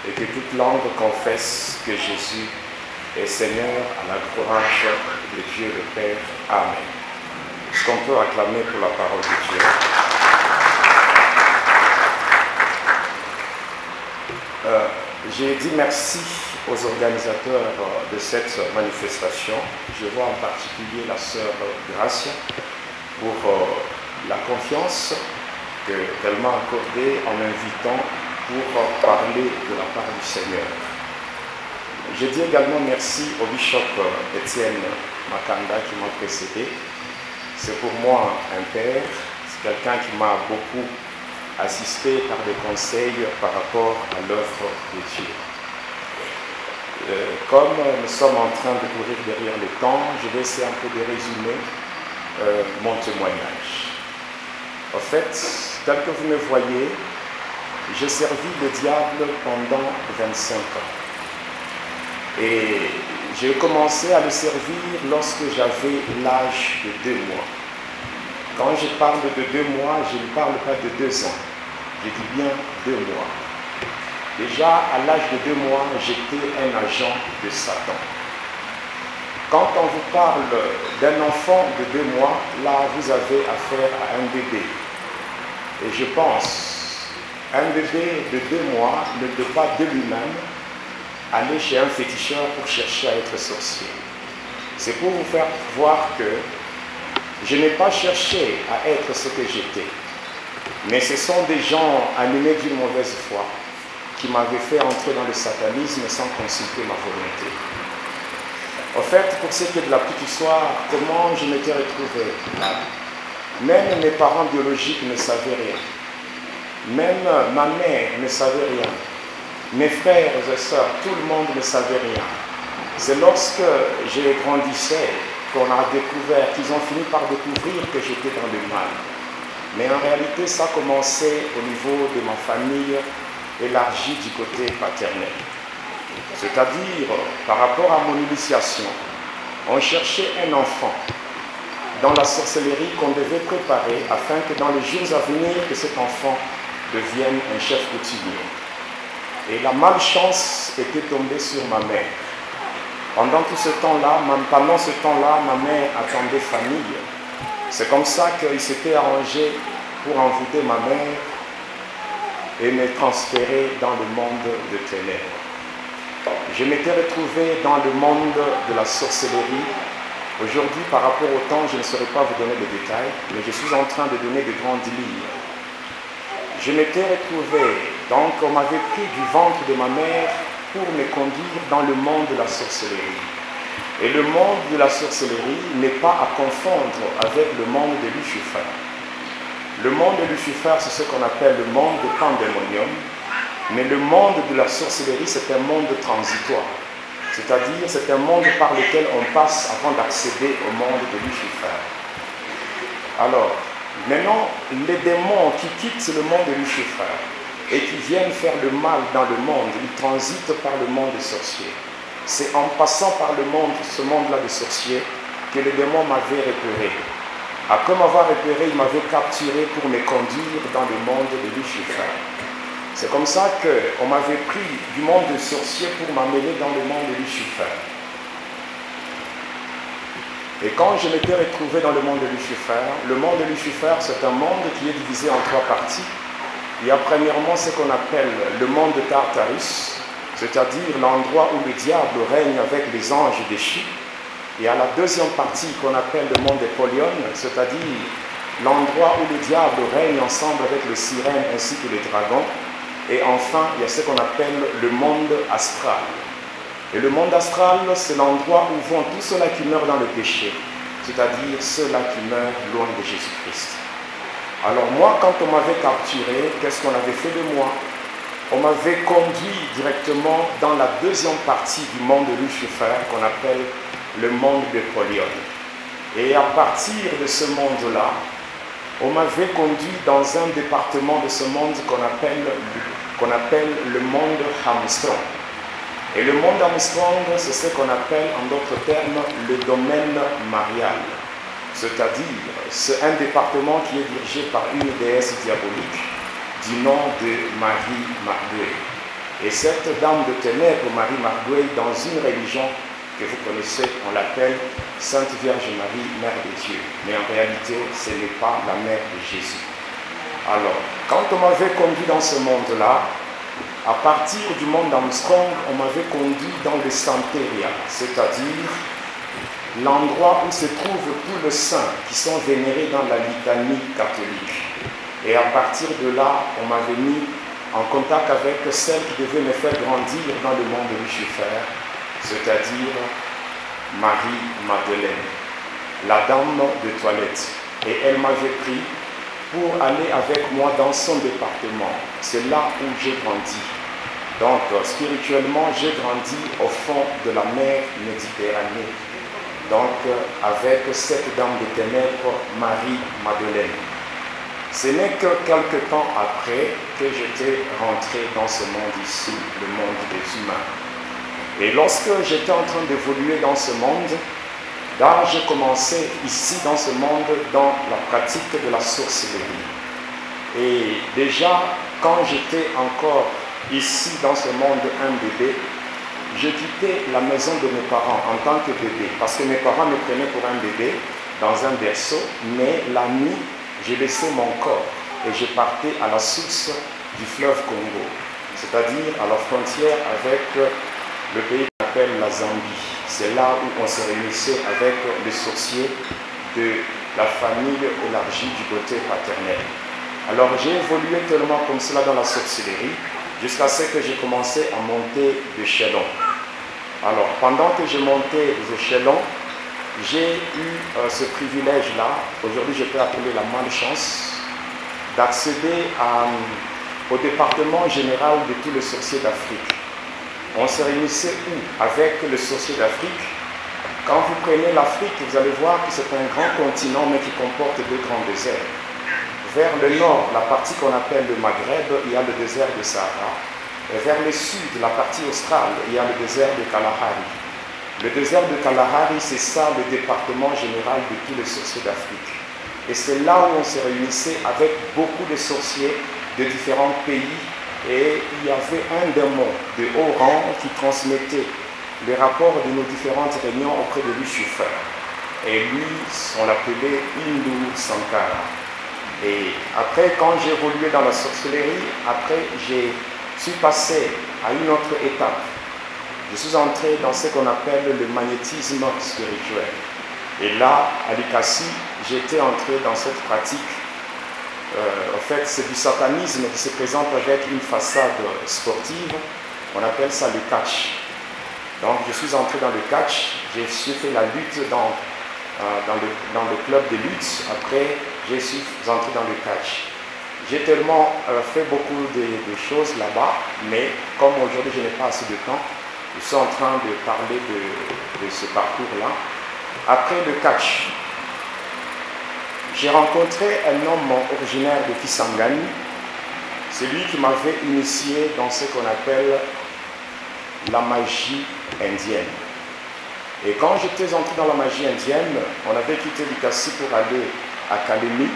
et que toute langue confesse que Jésus est Seigneur à la gloire de Dieu le Père. Amen. Est-ce qu'on peut acclamer pour la parole de Dieu? J'ai dit merci aux organisateurs de cette manifestation. Je vois en particulier la sœur Gracia pour la confiance qu'elle m'a accordée en m'invitant pour parler de la part du Seigneur. Je dis également merci au bishop Étienne Makanda qui m'a précédé. C'est pour moi un père, c'est quelqu'un qui m'a beaucoup assisté par des conseils par rapport à l'œuvre de Dieu. Comme nous sommes en train de courir derrière le temps, je vais essayer un peu de résumer mon témoignage. En fait, tel que vous me voyez, j'ai servi le diable pendant 25 ans. Et j'ai commencé à le servir lorsque j'avais l'âge de 2 mois. Quand je parle de 2 mois, je ne parle pas de 2 ans. Je dis bien 2 mois. Déjà, à l'âge de 2 mois, j'étais un agent de Satan. Quand on vous parle d'un enfant de 2 mois, là, vous avez affaire à un bébé. Et je pense, un bébé de 2 mois ne peut pas de lui-même aller chez un féticheur pour chercher à être sorcier. C'est pour vous faire voir que je n'ai pas cherché à être ce que j'étais. Mais ce sont des gens animés d'une mauvaise foi qui m'avaient fait entrer dans le satanisme sans consulter ma volonté. En fait, pour ce qui est de la petite histoire, comment je m'étais retrouvé là. Même mes parents biologiques ne savaient rien. Même ma mère ne savait rien. Mes frères et sœurs, tout le monde ne savait rien. C'est lorsque je grandissais qu'on a découvert, qu'ils ont fini par découvrir que j'étais dans le mal. Mais en réalité, ça commençait au niveau de ma famille élargie du côté paternel. C'est-à-dire, par rapport à mon initiation, on cherchait un enfant dans la sorcellerie qu'on devait préparer afin que dans les jours à venir, que cet enfant devienne un chef coutumier. Et la malchance était tombée sur ma mère. Pendant tout ce temps-là, ma mère attendait famille. C'est comme ça qu'il s'était arrangé pour envoûter ma mère et me transférer dans le monde de ténèbres. Je m'étais retrouvé dans le monde de la sorcellerie. Aujourd'hui, par rapport au temps, je ne saurais pas vous donner les détails, mais je suis en train de donner de grandes lignes. Je m'étais retrouvé, donc on m'avait pris du ventre de ma mère pour me conduire dans le monde de la sorcellerie. Et le monde de la sorcellerie n'est pas à confondre avec le monde de Lucifer. Le monde de Lucifer, c'est ce qu'on appelle le monde de Pandémonium, mais le monde de la sorcellerie, c'est un monde transitoire. C'est-à-dire, c'est un monde par lequel on passe avant d'accéder au monde de Lucifer. Alors, maintenant, les démons qui quittent le monde de Lucifer et qui viennent faire le mal dans le monde, ils transitent par le monde des sorciers. C'est en passant par le monde, ce monde-là des sorciers, que les démons m'avaient repéré. Après m'avoir repéré, ils m'avaient capturé pour me conduire dans le monde de Lucifer. C'est comme ça qu'on m'avait pris du monde des sorciers pour m'amener dans le monde de Lucifer. Et quand je m'étais retrouvé dans le monde de Lucifer, c'est un monde qui est divisé en 3 parties. Il y a premièrement ce qu'on appelle le monde de Tartarus. c'est-à-dire l'endroit où le diable règne avec les anges déchus. Et à la deuxième partie qu'on appelle le monde d'Apollyon, c'est-à-dire l'endroit où le diable règne ensemble avec les sirènes ainsi que les dragons. Et enfin, il y a ce qu'on appelle le monde astral. Et le monde astral, c'est l'endroit où vont tous ceux-là qui meurent dans le péché, c'est-à-dire ceux-là qui meurent loin de Jésus-Christ. Alors moi, quand on m'avait capturé, qu'est-ce qu'on avait fait de moi? On m'avait conduit directement dans la deuxième partie du monde de Lucifer, qu'on appelle le monde d'Apollyon. Et à partir de ce monde-là, on m'avait conduit dans un département de ce monde qu'on appelle le monde Armstrong. Et le monde Armstrong, c'est ce qu'on appelle en d'autres termes le domaine marial. C'est-à-dire, c'est un département qui est dirigé par une déesse diabolique du nom de Marie Magdalene. Et cette dame de ténèbres, Marie Magdalene, dans une religion que vous connaissez, on l'appelle Sainte Vierge Marie, Mère de Dieu. Mais en réalité, ce n'est pas la mère de Jésus. Alors, quand on m'avait conduit dans ce monde-là, à partir du monde Armstrong, on m'avait conduit dans le Santeria, c'est-à-dire l'endroit où se trouvent tous les saints qui sont vénérés dans la litanie catholique. Et à partir de là, on m'avait mis en contact avec celle qui devait me faire grandir dans le monde de Lucifer, c'est-à-dire Marie Madeleine, la dame de toilette. Et elle m'avait pris pour aller avec moi dans son département. C'est là où j'ai grandi. Donc, spirituellement, j'ai grandi au fond de la mer Méditerranée. Donc, avec cette dame de ténèbres, Marie Madeleine. Ce n'est que quelques temps après que j'étais rentré dans ce monde ici, le monde des humains. Et lorsque j'étais en train d'évoluer dans ce monde, là j'ai commencé ici dans ce monde dans la pratique de la sorcellerie. Et déjà, quand j'étais encore ici dans ce monde un bébé, je quittais la maison de mes parents en tant que bébé, parce que mes parents me prenaient pour un bébé dans un berceau, mais la nuit, j'ai laissé mon corps et je partais à la source du fleuve Congo, c'est-à-dire à la frontière avec le pays qu'on appelle la Zambie. C'est là où on se réunissait avec les sorciers de la famille élargie du côté paternel. Alors j'ai évolué tellement comme cela dans la sorcellerie, jusqu'à ce que j'ai commencé à monter d'échelon. Alors pendant que je montais des échelons, j'ai eu ce privilège-là, aujourd'hui je peux appeler la malchance, d'accéder au département général de tous les sorciers d'Afrique. On se réunissait où? Avec les sorciers d'Afrique. Quand vous prenez l'Afrique, vous allez voir que c'est un grand continent, mais qui comporte deux grands déserts. Vers le nord, la partie qu'on appelle le Maghreb, il y a le désert de Sahara. Et vers le sud, la partie australe, il y a le désert de Kalahari. Le désert de Kalahari, c'est ça le département général de tous les sorciers d'Afrique. Et c'est là où on se réunissait avec beaucoup de sorciers de différents pays. Et il y avait un démon de haut rang qui transmettait les rapports de nos différentes réunions auprès de Lucifer. Et lui, on l'appelait Hindu Sankara. Et après, quand j'ai évolué dans la sorcellerie, après, je suis passé à une autre étape. Je suis entré dans ce qu'on appelle le magnétisme spirituel. Et là, à l'Ikassi, j'étais entré dans cette pratique. En fait, c'est du satanisme qui se présente avec une façade sportive. On appelle ça le catch. Donc, je suis entré dans le catch. J'ai fait la lutte dans le club de lutte. Après, je suis entré dans le catch. J'ai tellement fait beaucoup de choses là-bas, mais comme aujourd'hui je n'ai pas assez de temps, je suis en train de parler de ce parcours-là. Après le catch, j'ai rencontré un homme originaire de Kisangani. C'est lui qui m'avait initié dans ce qu'on appelle la magie indienne. Et quand j'étais entré dans la magie indienne, on avait quitté l'Ikassi pour aller à Kalemi.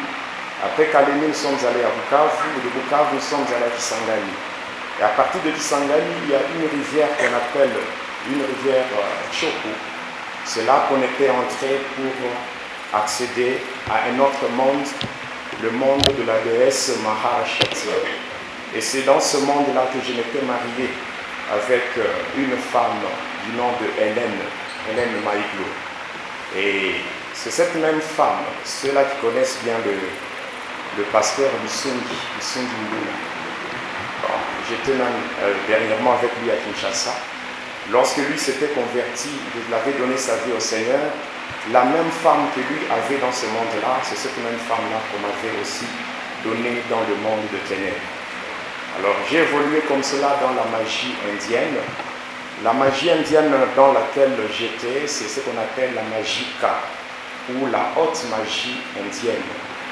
Après Kalemi, nous sommes allés à Bukavu. De Bukavu, nous sommes allés à Kisangani. Et à partir de Kisangani, il y a une rivière qu'on appelle une rivière Choco. C'est là qu'on était entré pour accéder à un autre monde, le monde de la déesse Maharashtra. Et c'est dans ce monde-là que je m'étais marié avec une femme du nom de Hélène Maïglo. Et c'est cette même femme, ceux-là qui connaissent bien le pasteur Lusungi Mbuna. Bon, j'étais même dernièrement avec lui à Kinshasa. Lorsque lui s'était converti, il avait donné sa vie au Seigneur, la même femme que lui avait dans ce monde-là, c'est cette même femme-là qu'on m'avait aussi donnée dans le monde de ténèbres. Alors j'ai évolué comme cela dans la magie indienne. La magie indienne dans laquelle j'étais, c'est ce qu'on appelle la magie Ka, ou la haute magie indienne,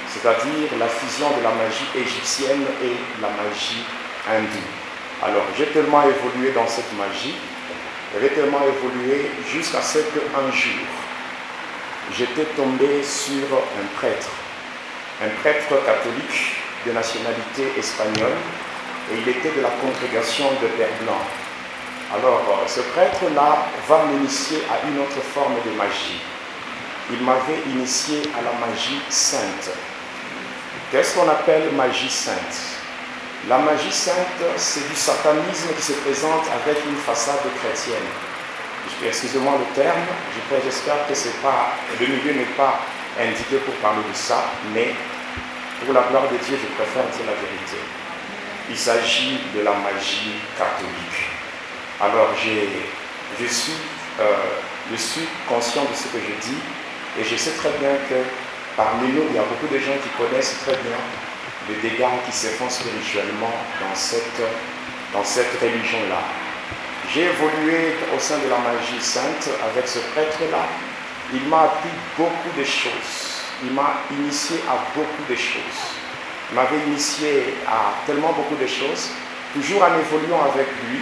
c'est-à-dire la fusion de la magie égyptienne et la magie hindoue. Alors j'ai tellement évolué dans cette magie, j'avais tellement évolué jusqu'à ce qu'un jour, j'étais tombé sur un prêtre catholique de nationalité espagnole, et il était de la congrégation de Père Blanc. Alors, ce prêtre-là va m'initier à une autre forme de magie. Il m'avait initié à la magie sainte. Qu'est-ce qu'on appelle magie sainte? La magie sainte, c'est du satanisme qui se présente avec une façade chrétienne. Excusez-moi le terme, j'espère que le milieu n'est pas indiqué pour parler de ça, mais pour la gloire de Dieu, je préfère dire la vérité. Il s'agit de la magie catholique. Alors, je suis conscient de ce que je dis et je sais très bien que parmi nous, il y a beaucoup de gens qui connaissent très bien les dégâts qui se font spirituellement dans cette religion-là. J'ai évolué au sein de la magie sainte avec ce prêtre-là. Il m'a appris beaucoup de choses. Il m'a initié à beaucoup de choses. Il m'avait initié à tellement beaucoup de choses. Toujours en évoluant avec lui,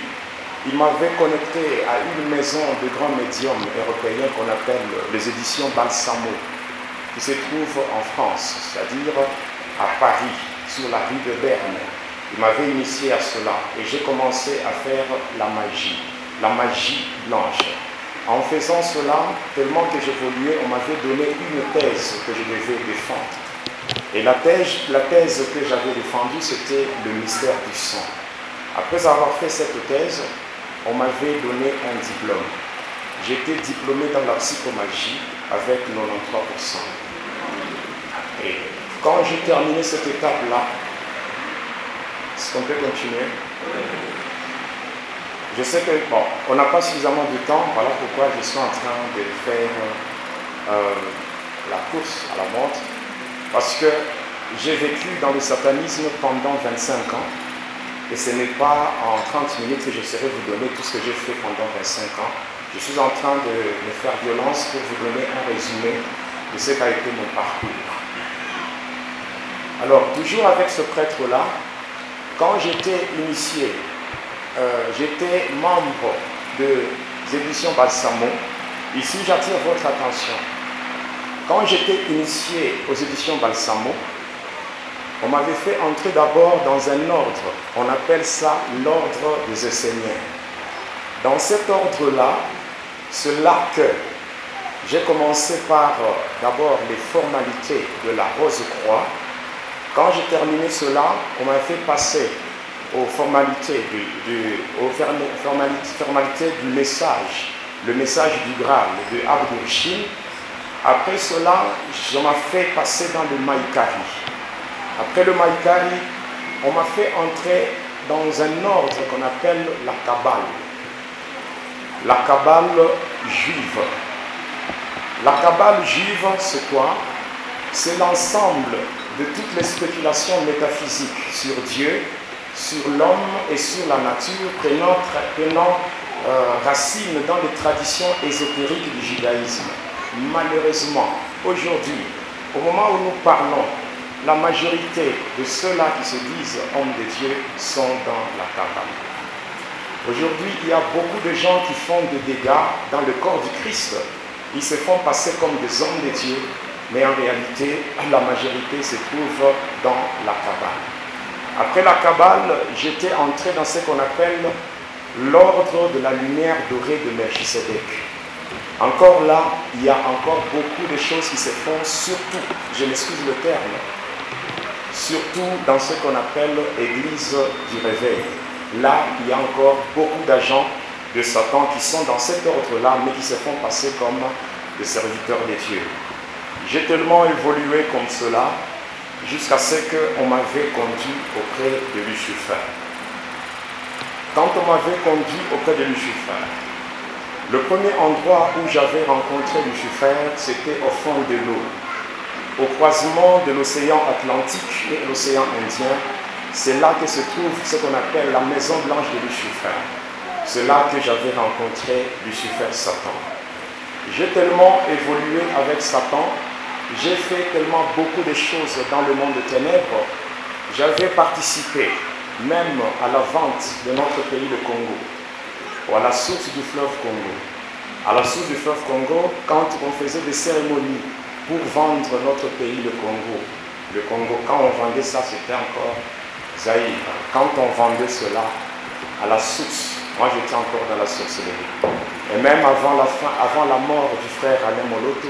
il m'avait connecté à une maison de grands médiums européens qu'on appelle les éditions Balsamo, qui se trouve en France, c'est-à-dire à Paris, sur la rue de Berne. Il m'avait initié à cela et j'ai commencé à faire la magie blanche. En faisant cela, tellement que j'évoluais, on m'avait donné une thèse que je devais défendre. Et la thèse que j'avais défendue, c'était le mystère du sang. Après avoir fait cette thèse, on m'avait donné un diplôme. J'étais diplômé dans la psychomagie avec 93%. Et quand j'ai terminé cette étape-là, est-ce qu'on peut continuer? Je sais que, bon, on n'a pas suffisamment de temps, voilà pourquoi je suis en train de faire la course à la montre, parce que j'ai vécu dans le satanisme pendant 25 ans, et ce n'est pas en 30 minutes que je saurais vous donner tout ce que j'ai fait pendant 25 ans. Je suis en train de me faire violence pour vous donner un résumé de ce qu'a été mon parcours. Alors, toujours avec ce prêtre-là, quand j'étais initié, j'étais membre des éditions Balsamo. Ici, j'attire votre attention. Quand j'étais initié aux éditions Balsamo, on m'avait fait entrer d'abord dans un ordre. On appelle ça l'ordre des Esséniens. Dans cet ordre-là, c'est là que j'ai commencé par d'abord les formalités de la Rose-Croix. Quand j'ai terminé cela, on m'a fait passer aux formalités du message, le message du Graal, de Abdul-Shin. Après cela, on m'a fait passer dans le Maïkari. Après le Maïkari, on m'a fait entrer dans un ordre qu'on appelle la Kabbale. La Kabbale juive. La Kabbale juive, c'est quoi? C'est l'ensemble de toutes les spéculations métaphysiques sur Dieu, sur l'homme et sur la nature, prenant racine dans les traditions ésotériques du judaïsme. Malheureusement, aujourd'hui, au moment où nous parlons, la majorité de ceux-là qui se disent hommes de Dieu sont dans la Kabbale. Aujourd'hui, il y a beaucoup de gens qui font des dégâts dans le corps du Christ. Ils se font passer comme des hommes de Dieu, mais en réalité, la majorité se trouve dans la Kabbale. Après la Kabbale, j'étais entré dans ce qu'on appelle l'ordre de la lumière dorée de Melchisédek. Encore là, il y a encore beaucoup de choses qui se font, surtout, je m'excuse le terme, surtout dans ce qu'on appelle l'église du réveil. là, il y a encore beaucoup d'agents de Satan qui sont dans cet ordre-là, mais qui se font passer comme des serviteurs des dieux. J'ai tellement évolué comme cela, jusqu'à ce qu'on m'avait conduit auprès de Lucifer. Quand on m'avait conduit auprès de Lucifer, le premier endroit où j'avais rencontré Lucifer, c'était au fond de l'eau, au croisement de l'océan Atlantique et l'océan Indien. C'est là que se trouve ce qu'on appelle la maison blanche de Lucifer. C'est là que j'avais rencontré Lucifer, Satan. J'ai tellement évolué avec Satan, j'ai fait tellement beaucoup de choses dans le monde des ténèbres. J'avais participé même à la vente de notre pays, le Congo, ou à la source du fleuve Congo. À la source du fleuve Congo, quand on faisait des cérémonies pour vendre notre pays, le Congo, quand on vendait ça, c'était encore Zaïre. Quand on vendait cela à la source, moi j'étais encore dans la sorcellerie. Et même avant la mort du frère Alain Moloto,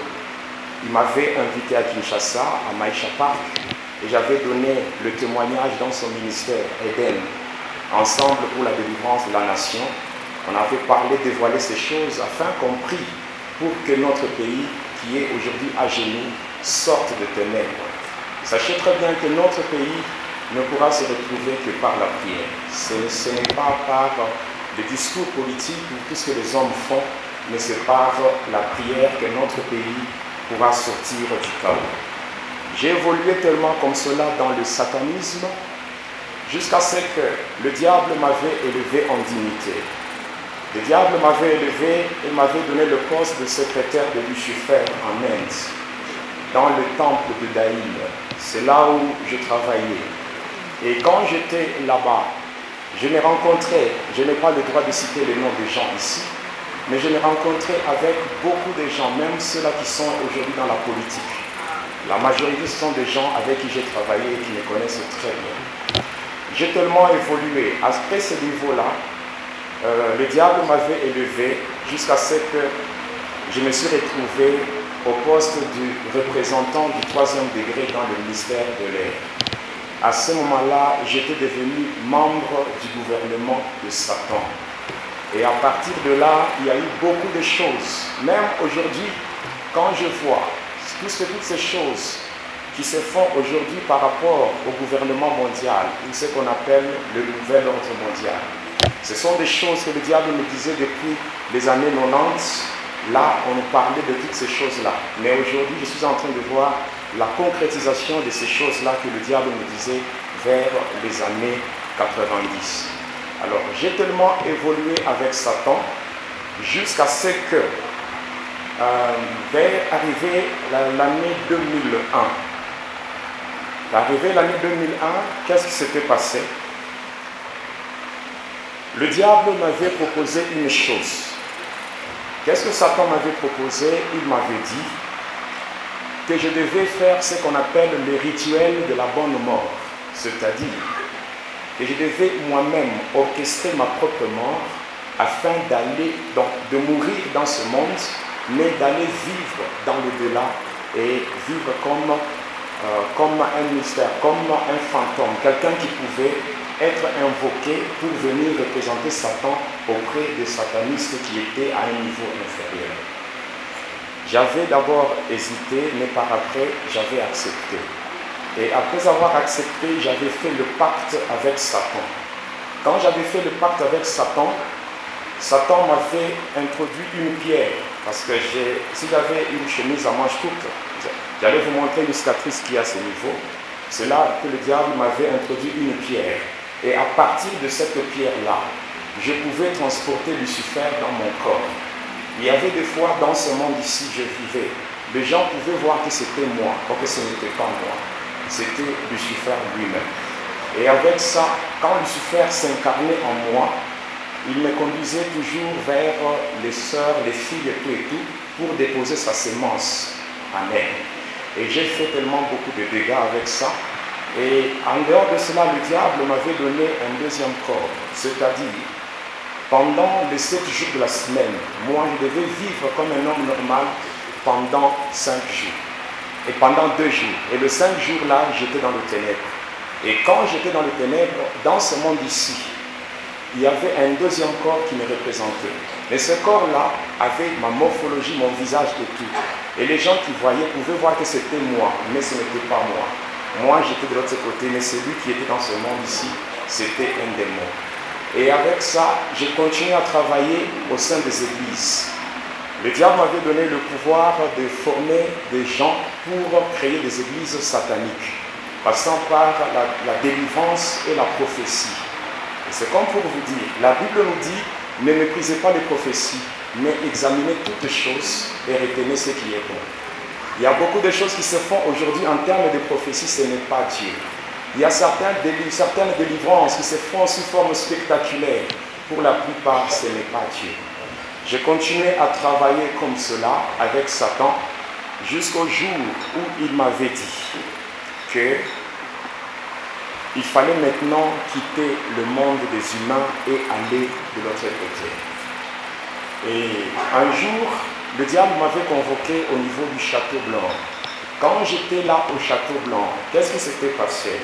il m'avait invité à Kinshasa, à Maïcha Park, et j'avais donné le témoignage dans son ministère, Eden, ensemble pour la délivrance de la nation. On avait parlé, dévoilé ces choses afin qu'on prie pour que notre pays, qui est aujourd'hui à genoux, sorte de ténèbres. Sachez très bien que notre pays ne pourra se retrouver que par la prière. Ce n'est pas par les discours politiques ou tout ce que les hommes font, mais c'est par la prière que notre pays pourra sortir du chaos. J'ai évolué tellement comme cela dans le satanisme, jusqu'à ce que le diable m'avait élevé en dignité. Le diable m'avait élevé et m'avait donné le poste de secrétaire de Lucifer en Inde, dans le temple de Daïl. C'est là où je travaillais. Et quand j'étais là-bas, je n'ai rencontré, je n'ai pas le droit de citer les noms des gens ici, mais je l'ai rencontré avec beaucoup de gens, même ceux-là qui sont aujourd'hui dans la politique. La majorité, ce sont des gens avec qui j'ai travaillé et qui me connaissent très bien. J'ai tellement évolué. Après ce niveau-là, le diable m'avait élevé jusqu'à ce que je me suis retrouvé au poste du représentant du 3e degré dans le ministère de l'air. À ce moment-là, j'étais devenu membre du gouvernement de Satan. Et à partir de là, il y a eu beaucoup de choses. Même aujourd'hui, quand je vois toutes ces choses qui se font aujourd'hui par rapport au gouvernement mondial, ou ce qu'on appelle le nouvel ordre mondial, ce sont des choses que le diable me disait depuis les années 90. Là, on nous parlait de toutes ces choses-là. Mais aujourd'hui, je suis en train de voir la concrétisation de ces choses-là que le diable me disait vers les années 90. Alors, j'ai tellement évolué avec Satan jusqu'à ce que, vers arriver l'année 2001. Arrivé l'année 2001, qu'est-ce qui s'était passé? Le diable m'avait proposé une chose. Qu'est-ce que Satan m'avait proposé? Il m'avait dit que je devais faire ce qu'on appelle le rituel de la bonne mort. C'est-à-dire que je devais moi-même orchestrer ma propre mort afin de mourir dans ce monde, mais d'aller vivre dans l'au-delà et vivre comme un mystère, comme un fantôme, quelqu'un qui pouvait être invoqué pour venir représenter Satan auprès des satanistes qui étaient à un niveau inférieur. J'avais d'abord hésité, mais par après, j'avais accepté. Et après avoir accepté, j'avais fait le pacte avec Satan. Quand j'avais fait le pacte avec Satan, Satan m'avait introduit une pierre. Parce que si j'avais une chemise à manches courtes, j'allais vous montrer une cicatrice qui est à ce niveau. C'est là que le diable m'avait introduit une pierre. Et à partir de cette pierre-là, je pouvais transporter Lucifer dans mon corps. Il y avait des fois dans ce monde ici, je vivais. Les gens pouvaient voir que c'était moi, or que ce n'était pas moi. C'était Lucifer lui-même. Et avec ça, quand Lucifer s'incarnait en moi, il me conduisait toujours vers les sœurs, les filles et tout, pour déposer sa sémence en elle. Et j'ai fait tellement beaucoup de dégâts avec ça. Et en dehors de cela, le diable m'avait donné un deuxième corps. C'est-à-dire, pendant les 7 jours de la semaine, moi je devais vivre comme un homme normal pendant 5 jours. Et pendant 2 jours. Et le 5 jours-là, j'étais dans le ténèbre. Et quand j'étais dans le ténèbre, dans ce monde ici, il y avait un deuxième corps qui me représentait. Mais ce corps-là avait ma morphologie, mon visage et tout. Et les gens qui voyaient pouvaient voir que c'était moi, mais ce n'était pas moi. Moi, j'étais de l'autre côté, mais celui qui était dans ce monde ici, c'était un démon. Et avec ça, j'ai continué à travailler au sein des églises. Le diable m'avait donné le pouvoir de former des gens pour créer des églises sataniques, passant par la délivrance et la prophétie. Et c'est comme pour vous dire, la Bible nous dit, ne méprisez pas les prophéties, mais examinez toutes choses et retenez ce qui est bon. Il y a beaucoup de choses qui se font aujourd'hui en termes de prophétie, ce n'est pas Dieu. Il y a certaines délivrances qui se font sous forme spectaculaire. Pour la plupart, ce n'est pas Dieu. J'ai continué à travailler comme cela avec Satan jusqu'au jour où il m'avait dit qu'il fallait maintenant quitter le monde des humains et aller de l'autre côté. Et un jour, le diable m'avait convoqué au niveau du Château Blanc. Quand j'étais là au Château Blanc, qu'est-ce qui s'était passé?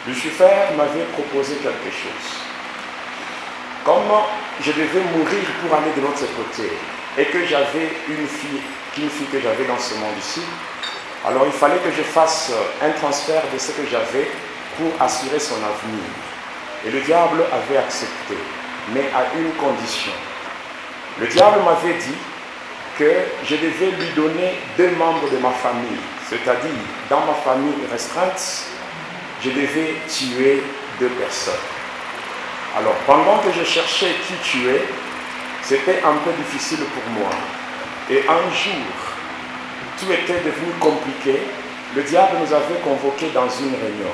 Lucifer m'avait proposé quelque chose. Comme je devais mourir pour aller de l'autre côté et que j'avais une fille que j'avais dans ce monde ici, alors il fallait que je fasse un transfert de ce que j'avais pour assurer son avenir. Et le diable avait accepté, mais à une condition. Le diable m'avait dit que je devais lui donner 2 membres de ma famille, c'est-à-dire dans ma famille restreinte, je devais tuer 2 personnes. Alors, pendant que je cherchais qui tuer, c'était un peu difficile pour moi. Et un jour, tout était devenu compliqué. Le diable nous avait convoqués dans une réunion.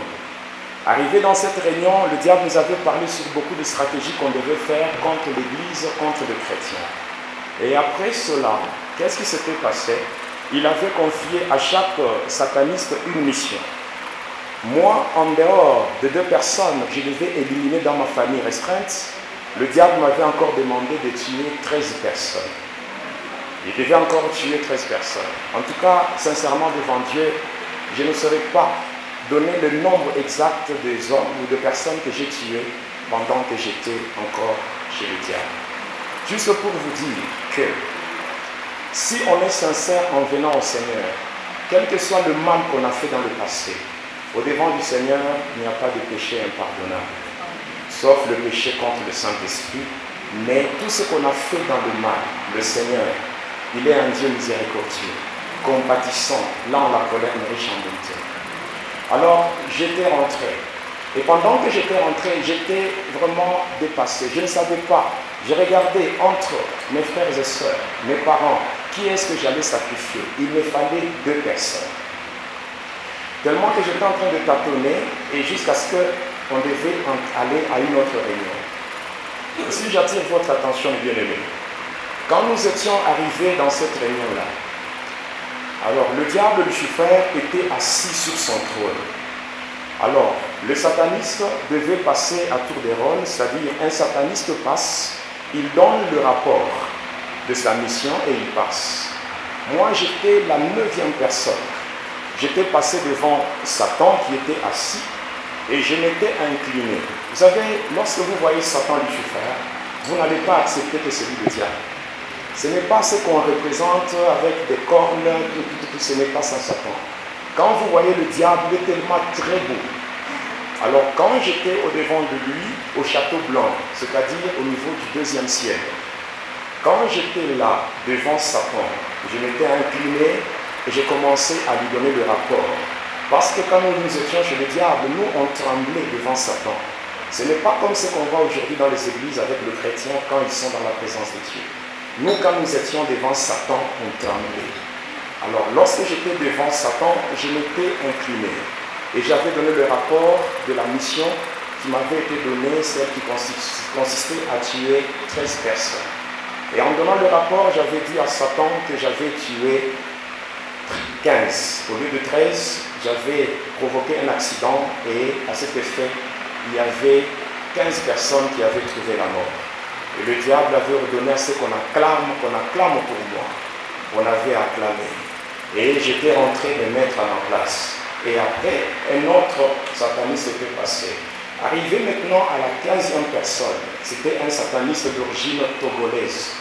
Arrivé dans cette réunion, le diable nous avait parlé sur beaucoup de stratégies qu'on devait faire contre l'Église, contre les chrétiens. Et après cela, qu'est-ce qui s'était passé? Il avait confié à chaque sataniste une mission. Moi, en dehors de 2 personnes que je devais éliminer dans ma famille restreinte, le diable m'avait encore demandé de tuer 13 personnes. Il devait encore tuer 13 personnes. En tout cas, sincèrement, devant Dieu, je ne saurais pas donner le nombre exact des hommes ou de personnes que j'ai tuées pendant que j'étais encore chez le diable. Juste pour vous dire que si on est sincère en venant au Seigneur, quel que soit le mal qu'on a fait dans le passé, au-devant du Seigneur, il n'y a pas de péché impardonnable, sauf le péché contre le Saint-Esprit. Mais tout ce qu'on a fait dans le mal, le Seigneur, il est un Dieu miséricordieux, compatissant, lent la colère, mais riche en bonté. Alors, j'étais rentré. Et pendant que j'étais rentré, j'étais vraiment dépassé. Je ne savais pas. J'ai regardé entre mes frères et sœurs, mes parents, qui est-ce que j'allais sacrifier. Il me fallait 2 personnes. Tellement que j'étais en train de tâtonner et jusqu'à ce qu'on devait aller à une autre réunion. Et si j'attire votre attention, bien-aimés, quand nous étions arrivés dans cette réunion-là, alors le diable Lucifer était assis sur son trône. Alors, le sataniste devait passer à tour de rôle, c'est-à-dire un sataniste passe, il donne le rapport de sa mission et il passe. Moi, j'étais la 9e personne. J'étais passé devant Satan qui était assis et je m'étais incliné. Vous savez, lorsque vous voyez Satan Lucifer, vous n'allez pas accepter que c'est lui le diable. Ce n'est pas ce qu'on représente avec des cornes, ce n'est pas ça Satan. Quand vous voyez le diable, il est tellement très beau. Alors quand j'étais au-devant de lui, au Château Blanc, c'est-à-dire au niveau du 2e ciel, quand j'étais là, devant Satan, je m'étais incliné et j'ai commencé à lui donner le rapport. Parce que quand nous étions chez le diable, nous on tremblait devant Satan. Ce n'est pas comme ce qu'on voit aujourd'hui dans les églises avec les chrétiens quand ils sont dans la présence de Dieu. Nous, quand nous étions devant Satan, on tremblait. Alors, lorsque j'étais devant Satan, je m'étais incliné. Et j'avais donné le rapport de la mission qui m'avait été donnée, celle qui consistait à tuer 13 personnes. Et en donnant le rapport, j'avais dit à Satan que j'avais tué 15. Au lieu de 13, j'avais provoqué un accident et à cet effet, il y avait 15 personnes qui avaient trouvé la mort. Et le diable avait ordonné à ce qu'on acclame pour moi. On avait acclamé. Et j'étais rentré me mettre à ma place. Et après, un autre sataniste était passé. Arrivé maintenant à la 15e personne, c'était un sataniste d'origine togolaise.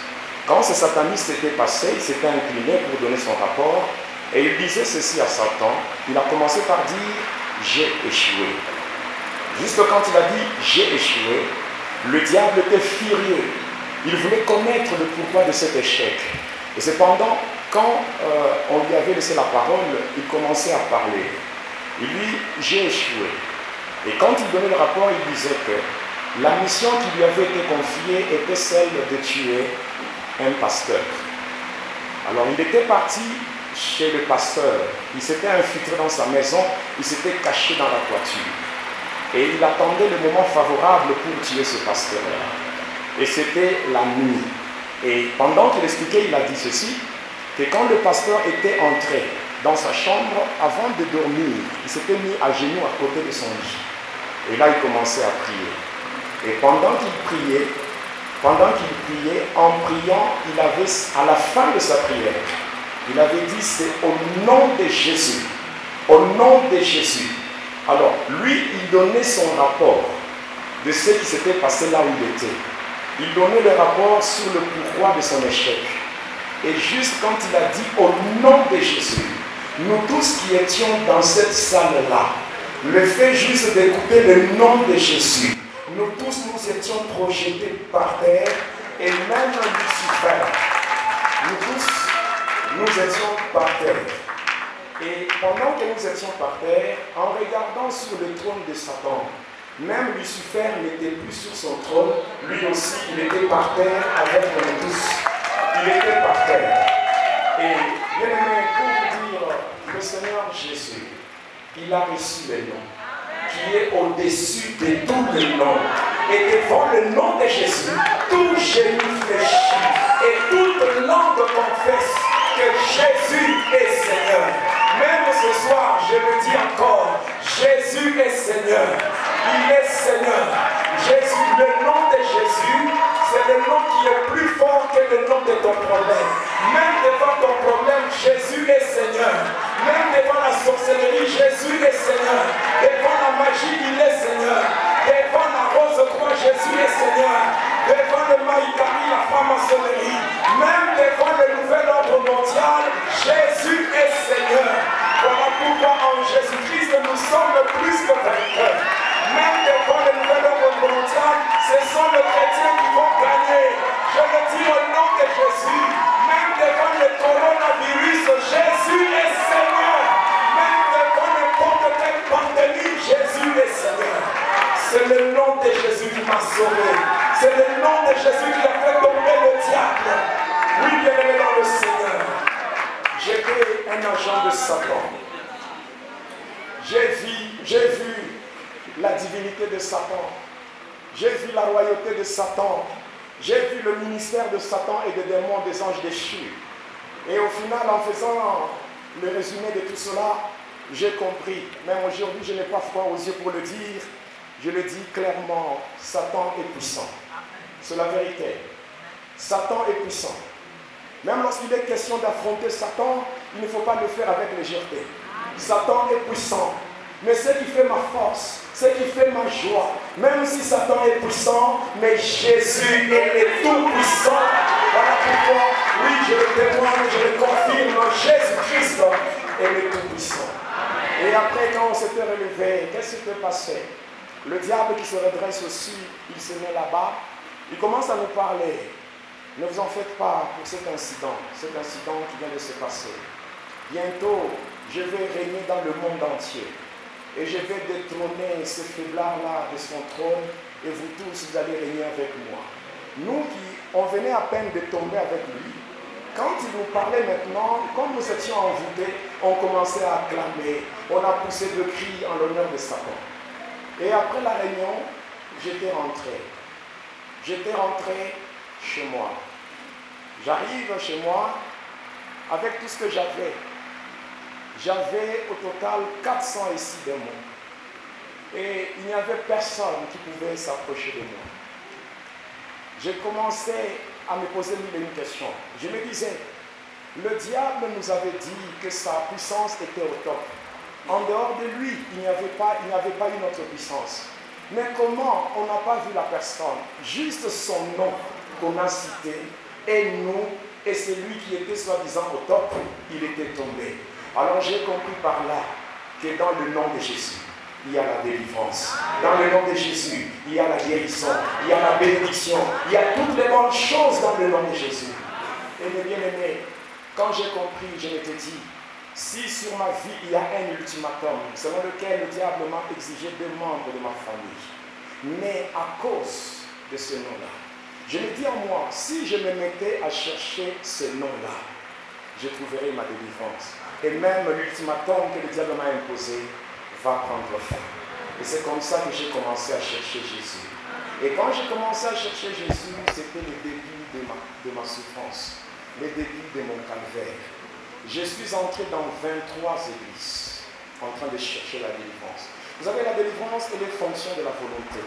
Quand ce sataniste s'était passé, il s'était incliné pour donner son rapport et il disait ceci à Satan. Il a commencé par dire « j'ai échoué ». Juste quand il a dit « j'ai échoué », le diable était furieux. Il voulait connaître le pourquoi de cet échec. Et cependant, quand on lui avait laissé la parole, il commençait à parler. Il dit « j'ai échoué ». Et quand il donnait le rapport, il disait que la mission qui lui avait été confiée était celle de tuer un pasteur. Alors il était parti chez le pasteur, il s'était infiltré dans sa maison, il s'était caché dans la toiture. Et il attendait le moment favorable pour tuer ce pasteur-là. Et c'était la nuit. Et pendant qu'il expliquait, il a dit ceci, que quand le pasteur était entré dans sa chambre, avant de dormir, il s'était mis à genoux à côté de son lit. Et là, il commençait à prier. Et pendant qu'il priait, en priant, il avait, à la fin de sa prière, il avait dit, c'est au nom de Jésus. Au nom de Jésus. Alors, lui, il donnait son rapport de ce qui s'était passé là où il était. Il donnait le rapport sur le pourquoi de son échec. Et juste quand il a dit, au nom de Jésus, nous tous qui étions dans cette salle-là, le fait juste d'écouter le nom de Jésus, nous tous nous étions projetés par terre, et même Lucifer, nous tous, nous étions par terre. Et pendant que nous étions par terre, en regardant sur le trône de Satan, même Lucifer n'était plus sur son trône, lui aussi, il était par terre avec nous tous. Il était par terre. Et bien aimé, pour vous dire, le Seigneur Jésus, il a reçu le nom qui est au-dessus de tous les noms. Et devant le nom de Jésus, tout genou fléchit et toute langue confesse que Jésus est Seigneur. Même ce soir, je le dis encore, Jésus est Seigneur. Il est Seigneur. Jésus, le nom de Jésus, c'est le nom qui est plus fort que le nom de ton problème. Même devant ton problème, Jésus est Seigneur. Même devant la sorcellerie, Jésus est Seigneur. Devant la magie, il est Seigneur. Devant la rose-croix, Jésus est Seigneur. Devant le maïkari, la franc-maçonnerie, même devant le nouvel ordre mondial, Jésus est Seigneur. Voilà pourquoi en Jésus-Christ, nous sommes plus que vainqueurs. Même devant le nouvel ordre mondial, ce sont les chrétiens qui vont gagner. Je le dis au nom de Jésus. Même devant le coronavirus, Jésus est Seigneur. Même devant n'importe quelle pandémie, Jésus est Seigneur. C'est le nom de Jésus qui m'a sauvé. C'est le nom de Jésus qui a fait tomber le diable. Oui, bien aimé dans le Seigneur. J'étais un agent de Satan. J'ai vu la divinité de Satan. J'ai vu la royauté de Satan. J'ai vu le ministère de Satan et des démons, des anges déchus. Et au final, en faisant le résumé de tout cela, j'ai compris. Même aujourd'hui, je n'ai pas froid aux yeux pour le dire. Je le dis clairement, Satan est puissant. C'est la vérité. Satan est puissant. Même lorsqu'il est question d'affronter Satan, il ne faut pas le faire avec légèreté. Satan est puissant. Mais ce qui fait ma force, ce qui fait ma joie, même si Satan est puissant, mais Jésus est le tout-puissant. Voilà pourquoi, oui, je le témoigne, je le confirme, Jésus-Christ est le tout-puissant. Et après, quand on s'était relevé, qu'est-ce qui s'était passé? Le diable qui se redresse aussi, il se met là-bas, il commence à nous parler. Ne vous en faites pas pour cet incident qui vient de se passer. Bientôt, je vais régner dans le monde entier. Et je vais détrôner ce faiblard-là de son trône, et vous tous, vous allez régner avec moi. Nous on venait à peine de tomber avec lui. Quand il nous parlait maintenant, comme nous étions envoûtés, on commençait à acclamer, on a poussé de cris en l'honneur de Satan. Et après la réunion, j'étais rentré. J'étais rentré chez moi. J'arrive chez moi avec tout ce que j'avais. J'avais au total 406 démons. Et il n'y avait personne qui pouvait s'approcher de moi. J'ai commencé à me poser mille et une questions. Je me disais, le diable nous avait dit que sa puissance était au top. En dehors de lui, il n'y avait pas une autre puissance. Mais comment on n'a pas vu la personne? Juste son nom qu'on a cité, et nous, et celui qui était soi-disant au top, il était tombé. Alors j'ai compris par là que dans le nom de Jésus, il y a la délivrance. Dans le nom de Jésus, il y a la guérison, il y a la bénédiction, il y a toutes les bonnes choses dans le nom de Jésus. Et mes bien-aimés, quand j'ai compris, je m'étais dit, si sur ma vie il y a un ultimatum, selon lequel le diable m'a exigé 2 membres de ma famille, mais à cause de ce nom-là, je me dis en moi, si je me mettais à chercher ce nom-là, je trouverai ma délivrance. Et même l'ultimatum que le diable m'a imposé va prendre fin. Et c'est comme ça que j'ai commencé à chercher Jésus. Et quand j'ai commencé à chercher Jésus, c'était le début de ma souffrance, le début de mon calvaire. Je suis entré dans 23 églises en train de chercher la délivrance. Vous savez, la délivrance, elle est fonction de la volonté.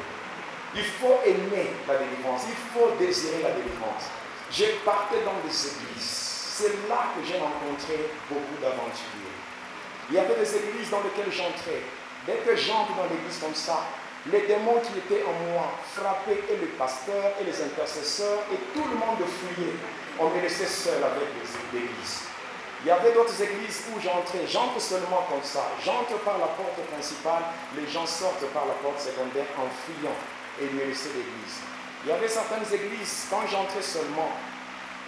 Il faut aimer la délivrance, il faut désirer la délivrance. J'ai parté dans des églises. C'est là que j'ai rencontré beaucoup d'aventuriers. Il y avait des églises dans lesquelles j'entrais. Dès que j'entre dans l'église comme ça, les démons qui étaient en moi frappaient et le pasteur et les intercesseurs et tout le monde fuyait. On me laissait seul avec l'église. Il y avait d'autres églises où j'entrais, j'entre seulement comme ça. J'entre par la porte principale, les gens sortent par la porte secondaire en fuyant et me laissaient l'église. Il y avait certaines églises, quand j'entrais seulement,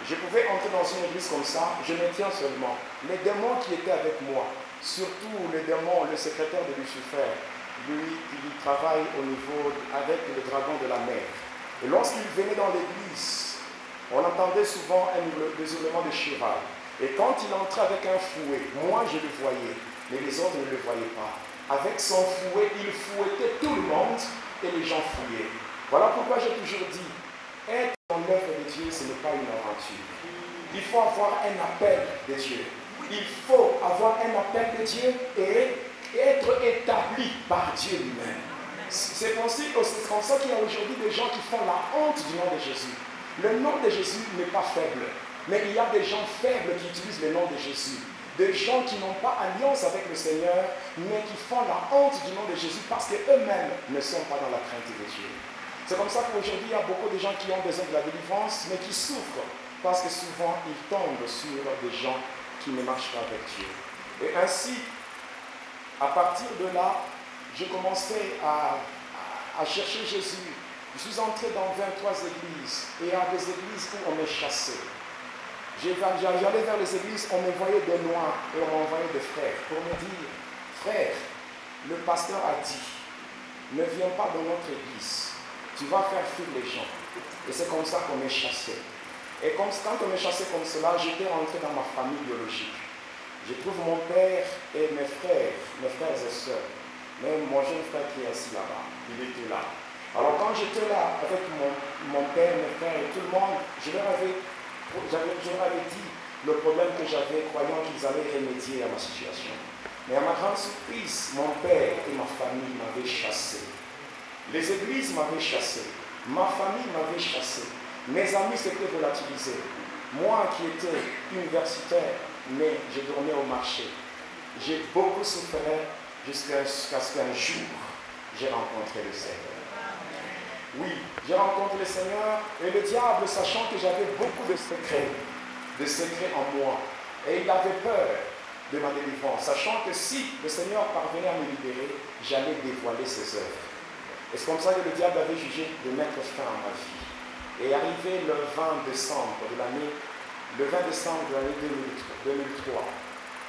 je pouvais entrer dans une église comme ça, je me tiens seulement. Les démons qui étaient avec moi, surtout le démon, le secrétaire de Lucifer, lui qui travaille au niveau avec le dragon de la mer. Et lorsqu'il venait dans l'église, on entendait souvent des hurlements de cheval. Et quand il entrait avec un fouet, moi je le voyais, mais les autres ne le voyaient pas. Avec son fouet, il fouettait tout le monde et les gens fouillaient. Voilà pourquoi j'ai toujours dit, être dans l'œuvre de Dieu, ce n'est pas une aventure. Il faut avoir un appel de Dieu. Il faut avoir un appel de Dieu et être établi par Dieu lui-même. C'est comme ça qu'il y a aujourd'hui des gens qui font la honte du nom de Jésus. Le nom de Jésus n'est pas faible. Mais il y a des gens faibles qui utilisent le nom de Jésus. Des gens qui n'ont pas alliance avec le Seigneur, mais qui font la honte du nom de Jésus parce qu'eux-mêmes ne sont pas dans la crainte de Dieu. C'est comme ça qu'aujourd'hui, il y a beaucoup de gens qui ont besoin de la délivrance, mais qui souffrent parce que souvent, ils tombent sur des gens qui ne marchent pas avec Dieu. Et ainsi, à partir de là, j'ai commencé à chercher Jésus. Je suis entré dans 23 églises et il y a des églises où on me chassait. J'allais vers les églises, on m'envoyait des noirs et on m'envoyait des frères pour me dire, frère, le pasteur a dit, ne viens pas dans notre église, tu vas faire fuir les gens. Et c'est comme ça qu'on me chassait. Et quand on me chassait comme cela, j'étais rentré dans ma famille biologique. Je trouve mon père et mes frères et sœurs, même mon jeune frère qui est assis là-bas, il était là. Alors quand j'étais là avec mon père, mes frères et tout le monde, je leur avais dit le problème que j'avais, croyant qu'ils allaient remédier à ma situation. Mais à ma grande surprise, mon père et ma famille m'avaient chassé. Les églises m'avaient chassé. Ma famille m'avait chassé. Mes amis s'étaient volatilisés. Moi qui étais universitaire, mais je dormais au marché. J'ai beaucoup souffert jusqu'à ce qu'un jour, j'ai rencontré le Seigneur. Oui, j'ai rencontré le Seigneur et le diable, sachant que j'avais beaucoup de secrets en moi, et il avait peur de ma délivrance, sachant que si le Seigneur parvenait à me libérer, j'allais dévoiler ses œuvres. Et c'est comme ça que le diable avait jugé de mettre fin à ma vie. Et arrivé le 20 décembre de l'année 2003,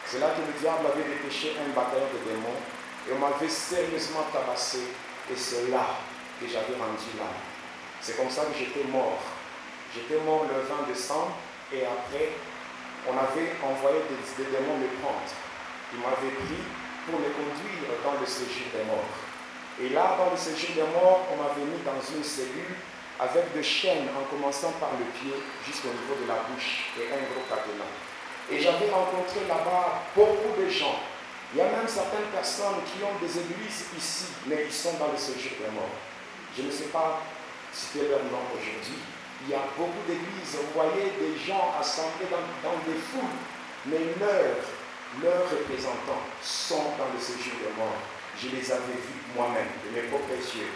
c'est là que le diable avait dépêché un bataillon de démons et on m'avait sérieusement tabassé, et c'est là que j'avais rendu l'âme. C'est comme ça que j'étais mort. J'étais mort le 20 décembre et après, on avait envoyé des démons me prendre. Ils m'avaient pris pour me conduire dans le séjour des morts. Et là, dans le séjour des morts, on m'avait mis dans une cellule avec des chaînes en commençant par le pied jusqu'au niveau de la bouche et un gros cadenas. Et j'avais rencontré là-bas beaucoup de gens. Il y a même certaines personnes qui ont des églises ici, mais ils sont dans le séjour des morts. Je ne sais pas citer leur nom aujourd'hui. Il y a beaucoup d'églises, vous voyez des gens assemblés dans des foules, mais leurs représentants sont dans le séjour des morts. Je les avais vus moi-même, de mes propres yeux.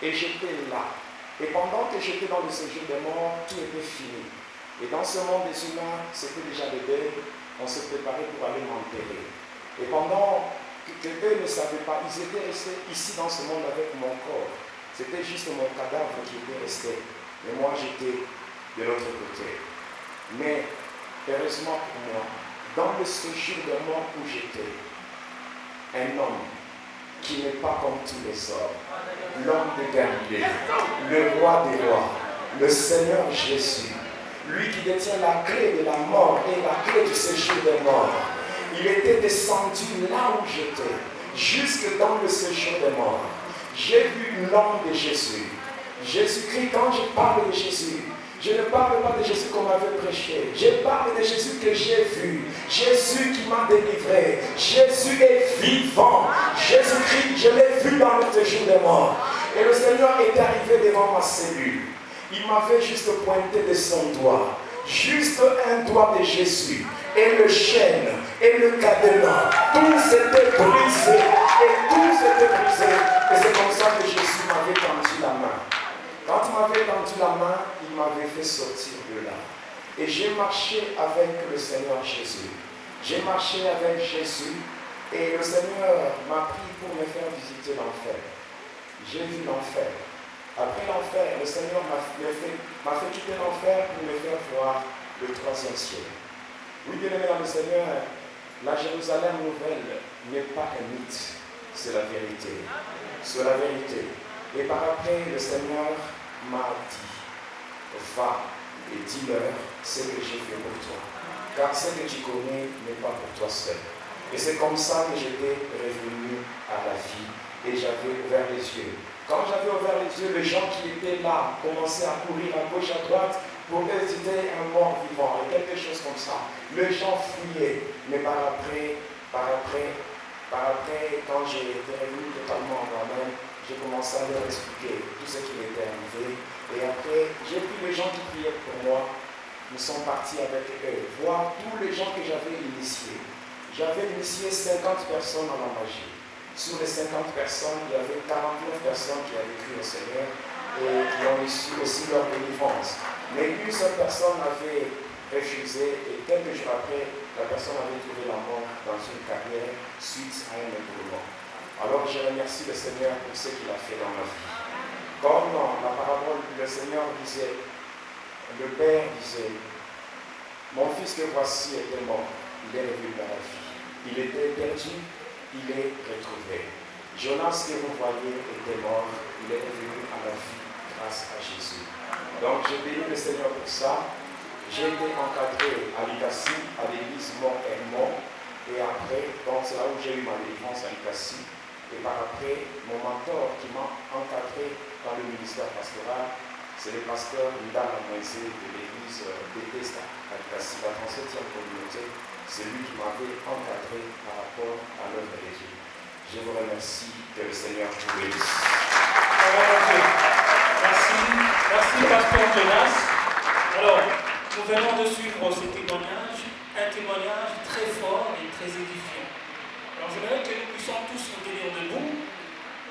Et j'étais là. Et pendant que j'étais dans le séjour des morts, tout était fini. Et dans ce monde des humains, c'était déjà le deuil. On se préparait pour aller m'enterrer. Et pendant que eux ne savaient pas, ils étaient restés ici dans ce monde avec mon corps. C'était juste mon cadavre qui était resté. Mais moi, j'étais de l'autre côté. Mais, heureusement pour moi, dans le séjour des morts où j'étais, un homme qui n'est pas comme tous les hommes, l'homme de Galilée, le roi des rois, le Seigneur Jésus, lui qui détient la clé de la mort et la clé du séjour des morts, il était descendu là où j'étais, jusque dans le séjour des morts. J'ai vu l'homme de Jésus. Jésus-Christ, quand je parle de Jésus, je ne parle pas de Jésus qu'on m'avait prêché. Je parle de Jésus que j'ai vu. Jésus qui m'a délivré. Jésus est vivant. Jésus-Christ, je l'ai vu dans le séjour des morts. Et le Seigneur est arrivé devant ma cellule. Il m'avait juste pointé de son doigt. Juste un doigt de Jésus. Et le chêne, et le cadenas. Tout s'était brisé. Et tout s'était brisé. Et c'est comme ça que Jésus m'avait tendu la main. Quand il m'avait tendu la main, il m'avait fait sortir de là. Et j'ai marché avec le Seigneur Jésus. J'ai marché avec Jésus et le Seigneur m'a pris pour me faire visiter l'enfer. J'ai vu l'enfer. Après l'enfer, le Seigneur m'a fait quitter l'enfer pour me faire voir le troisième ciel. Oui, bien aimé dans le Seigneur, la Jérusalem nouvelle n'est pas un mythe, c'est la vérité. C'est la vérité. Et par après, le Seigneur m'a dit, va et dis-leur ce que j'ai fait pour toi. Car ce que tu connais n'est pas pour toi seul. Et c'est comme ça que j'étais revenu à la vie et j'avais ouvert les yeux. Quand j'avais ouvert les yeux, les gens qui étaient là commençaient à courir à gauche, à droite pour eux c'était un mort vivant et quelque chose comme ça. Les gens fuyaient, mais par après, quand j'ai été revenu totalement en moi-même, j'ai commencé à leur expliquer tout ce qui m'était arrivé. Et après, j'ai pris les gens qui priaient pour moi. Nous sommes partis avec eux, voir tous les gens que j'avais initiés. J'avais initié 50 personnes dans la magie. Sur les 50 personnes, il y avait 49 personnes qui avaient cru au Seigneur et qui ont reçu aussi leur délivrance. Mais une seule personne avait refusé et quelques jours après, la personne avait trouvé la mort dans une carrière suite à un écroulement. Alors je remercie le Seigneur pour ce qu'il a fait dans ma vie. Comme dans la parabole, le Seigneur disait, le Père disait, mon fils que voici était mort, il est revenu dans la vie. Il était perdu, il est retrouvé. Jonas que vous voyez était mort, il est revenu à la vie grâce à Jésus. Donc je bénis le Seigneur pour ça. J'ai été encadré à l'ICACI, à l'église Mont-Hermont, et après, donc c'est là où j'ai eu ma délivrance à l'ICACI. Et par après, mon mentor qui m'a encadré dans le ministère pastoral, c'est le pasteur Ndala Moïse de l'église Bethesda à l'ICACI, la 37e communauté. C'est lui qui m'avait encadré par rapport à l'œuvre de Dieu. Je vous remercie, que le Seigneur vous bénisse. Merci, pasteur Jonas. Alors, nous venons de suivre ce témoignage, un témoignage très fort et très édifiant. Alors, j'aimerais que nous puissions tous nous tenir debout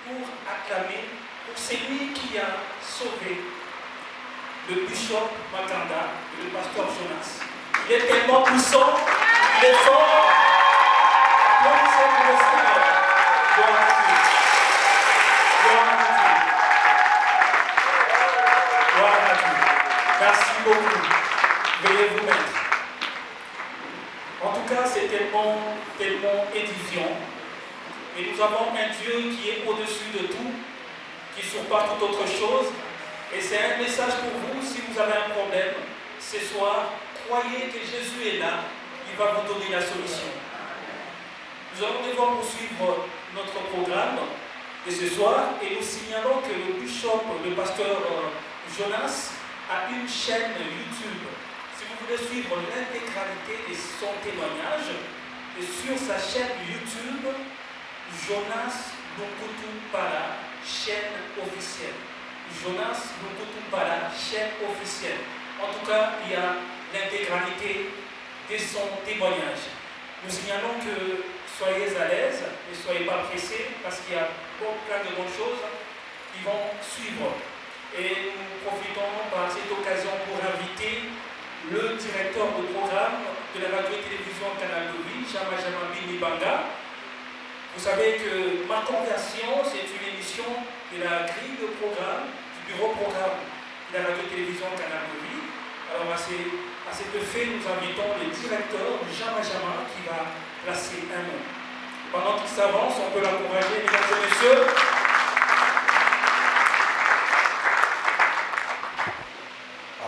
pour acclamer pour celui qui a sauvé le bishop Makanda et le pasteur Jonas. Il est tellement puissant, il est fort. Applaudissez pour le Seigneur. Gloire à Dieu. Gloire à Dieu. Gloire à Dieu. Merci beaucoup. Veuillez vous mettre. En tout cas, c'est tellement édifiant. Et nous avons un Dieu qui est au-dessus de tout, qui surpasse toute autre chose. Et c'est un message pour vous, si vous avez un problème, ce soir, croyez que Jésus est là, il va vous donner la solution. Nous allons devoir poursuivre notre programme de ce soir et nous signalons que le bishop, le pasteur Jonas, a une chaîne YouTube. Si vous voulez suivre l'intégralité de son témoignage, et sur sa chaîne YouTube, Jonas Lukutu Pala, chaîne officielle. Jonas Lukutu Pala, chaîne officielle. En tout cas, il y a l'intégralité de son témoignage. Nous signalons que soyez à l'aise, ne soyez pas pressés, parce qu'il y a plein de bonnes choses. Il vont suivre. Et nous profitons par cette occasion pour inviter le directeur de programme de la radio et télévision Canal de Vie, Jama Bini Banga. Vous savez que Ma Conversion, c'est une émission de la grille de programme, du bureau programme de la radio et télévision Canal de Vie. Alors à cet effet, nous invitons le directeur Jama qui va placer un nom. Pendant qu'il s'avance, on peut l'encourager, mesdames et messieurs.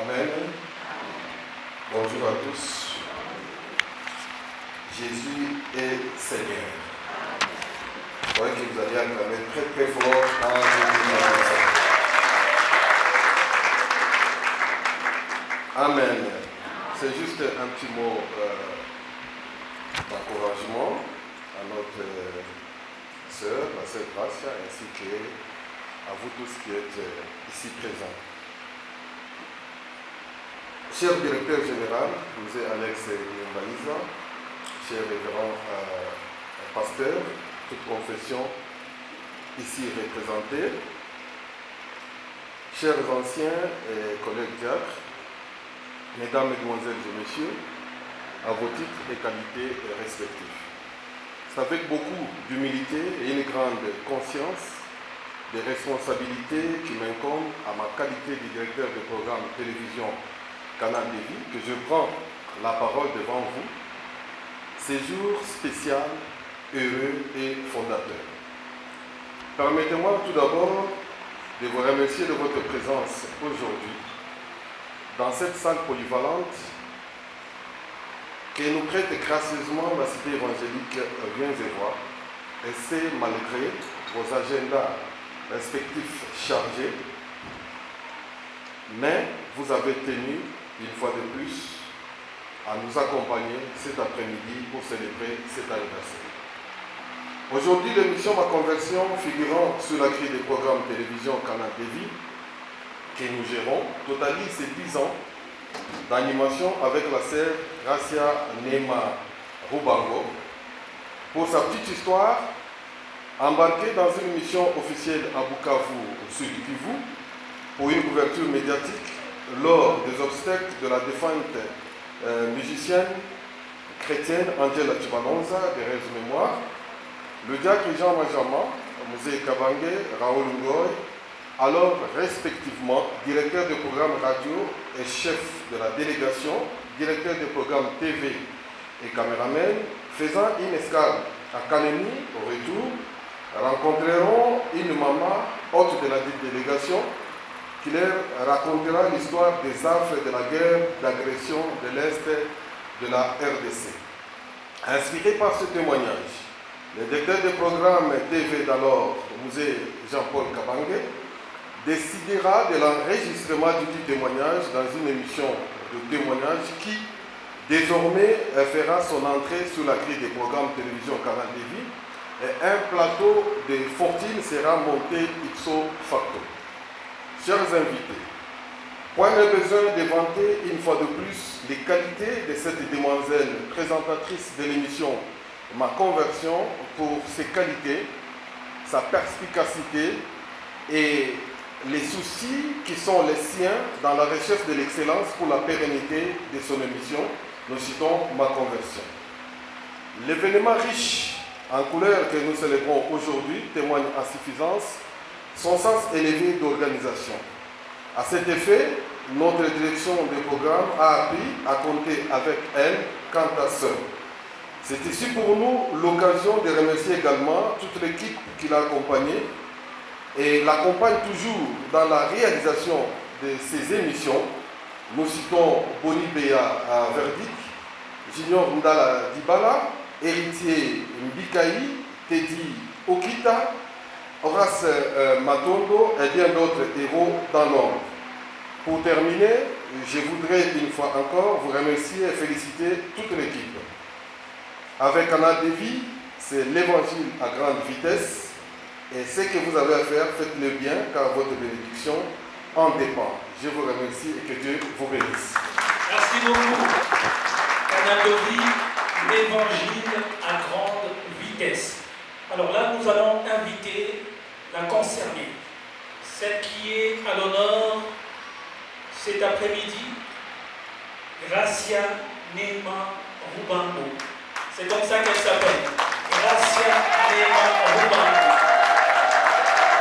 Amen. Bonjour à tous. Jésus est Seigneur. Je crois que vous allez acclamer très très fort en Jésus. Amen. C'est juste un petit mot d'encouragement à notre sœur, la sœur Gracia, ainsi qu'à vous tous qui êtes ici présents. Cher directeur général, vous êtes Alex Nyumbaïza, cher révérend pasteur, toute confession ici représentée, chers anciens et collègues diacres, mesdames, mesdemoiselles et messieurs, à vos titres et qualités respectifs. C'est avec beaucoup d'humilité et une grande conscience des responsabilités qui m'incombent à ma qualité de directeur de programme télévision Canal de Vie que je prends la parole devant vous. Ces jours spécial, heureux et fondateur. Permettez-moi tout d'abord de vous remercier de votre présence aujourd'hui dans cette salle polyvalente que nous prête gracieusement la cité évangélique Viens-et-Vois, et c'est malgré vos agendas respectifs chargés, mais vous avez tenu une fois de plus à nous accompagner cet après-midi pour célébrer cet anniversaire. Aujourd'hui, l'émission Ma Conversion, figurant sur la grille des programmes télévision Canal de Vie, que nous gérons, totalise ces 10 ans d'animation avec la sœur Gracia Nema Rubango. Pour sa petite histoire, embarquée dans une mission officielle à Bukavu, au sud du Kivu, pour une couverture médiatique lors des obstacles de la défunte musicienne chrétienne Angela Chibalonza, de rêves mémoire, le diacre Jean Majama, Musée Kabange, Raoul Ngoy, alors respectivement directeur de programme radio et chef de la délégation, directeur de programme TV et caméraman, faisant une escale à Kalemi au retour, rencontreront une maman hôte de la délégation qui leur racontera l'histoire des affres de la guerre d'agression de l'Est de la RDC. Inspiré par ce témoignage, le directeur de programme TV d'alors, le musée Jean-Paul Kabange, décidera de l'enregistrement du témoignage dans une émission de témoignage qui, désormais, fera son entrée sur la grille des programmes télévision Canal de Vie, et un plateau de fortune sera monté ipso facto. Chers invités, point de besoin de vanter une fois de plus les qualités de cette demoiselle présentatrice de l'émission Ma Conversion pour ses qualités, sa perspicacité et les soucis qui sont les siens dans la recherche de l'excellence pour la pérennité de son émission. Nous citons Ma Conversion. L'événement riche en couleurs que nous célébrons aujourd'hui témoigne à suffisance son sens élevé d'organisation. À cet effet, notre direction des programmes a appris à compter avec elle quant à ça. C'est ici pour nous l'occasion de remercier également toute l'équipe qui l'a accompagnée et l'accompagne toujours dans la réalisation de ces émissions. Nous citons Boni Béa à Verdic, Junior Ndala Dibala, Héritier Mbikaï, Teddy Okita, Horace Matondo et bien d'autres héros dans l'ombre. Pour terminer, je voudrais une fois encore vous remercier et féliciter toute l'équipe. Avec Canal de Vie, c'est l'évangile à grande vitesse. Et ce que vous avez à faire, faites-le bien, car votre bénédiction en dépend. Je vous remercie et que Dieu vous bénisse. Merci beaucoup. Canal de Vie, l'évangile à grande vitesse. Alors là, nous allons inviter la concernée, celle qui est à l'honneur cet après-midi, Gracia Nema Rubango. C'est comme ça qu'elle s'appelle, Gracia Nema Rubango.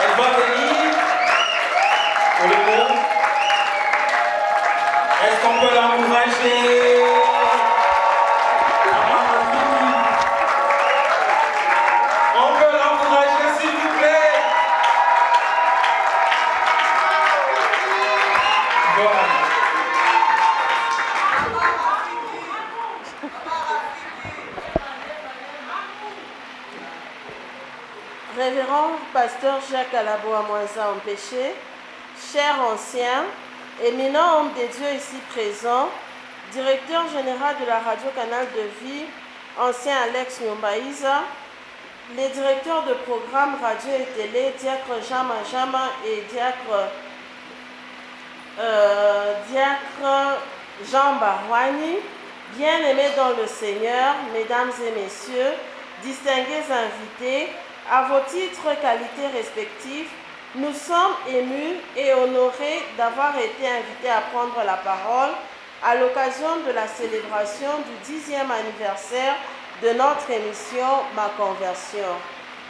Elle va venir pour le mot. Est-ce qu'on peut l'encourager? On peut l'encourager, s'il vous plaît. Voilà. Révérend pasteur Jacques Alabo-Amoisa Empêché, cher ancien, éminent homme des dieux ici présent, directeur général de la radio Canal de Vie, ancien Alex Nyombaïza, les directeurs de programmes radio et télé, diacre Jean Majama et diacre Jean Barwani, bien-aimés dans le Seigneur, mesdames et messieurs, distingués invités, à vos titres, qualités respectifs, nous sommes émus et honorés d'avoir été invités à prendre la parole à l'occasion de la célébration du 10e anniversaire de notre émission Ma Conversion.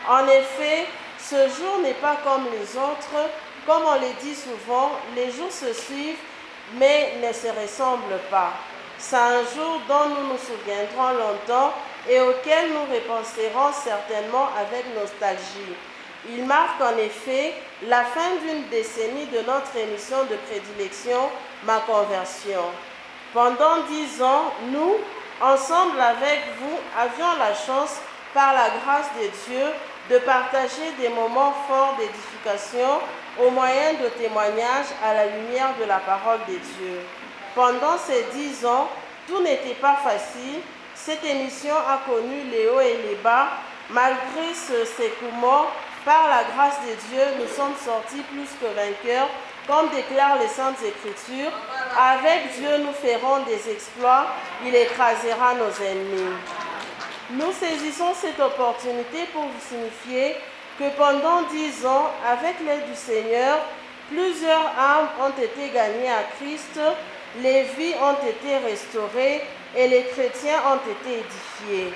En effet, ce jour n'est pas comme les autres. Comme on le dit souvent, les jours se suivent mais ne se ressemblent pas. C'est un jour dont nous nous souviendrons longtemps et auquel nous repenserons certainement avec nostalgie. Il marque en effet la fin d'une décennie de notre émission de prédilection Ma Conversion. Pendant 10 ans, nous, ensemble avec vous, avions la chance, par la grâce de Dieu, de partager des moments forts d'édification au moyen de témoignages à la lumière de la parole de Dieu. Pendant ces 10 ans, tout n'était pas facile. Cette émission a connu les hauts et les bas. Malgré ce secouement, par la grâce de Dieu, nous sommes sortis plus que vainqueurs, comme déclarent les Saintes Écritures. Avec Dieu, nous ferons des exploits, il écrasera nos ennemis. Nous saisissons cette opportunité pour vous signifier que pendant 10 ans, avec l'aide du Seigneur, plusieurs âmes ont été gagnées à Christ, les vies ont été restaurées et les chrétiens ont été édifiés.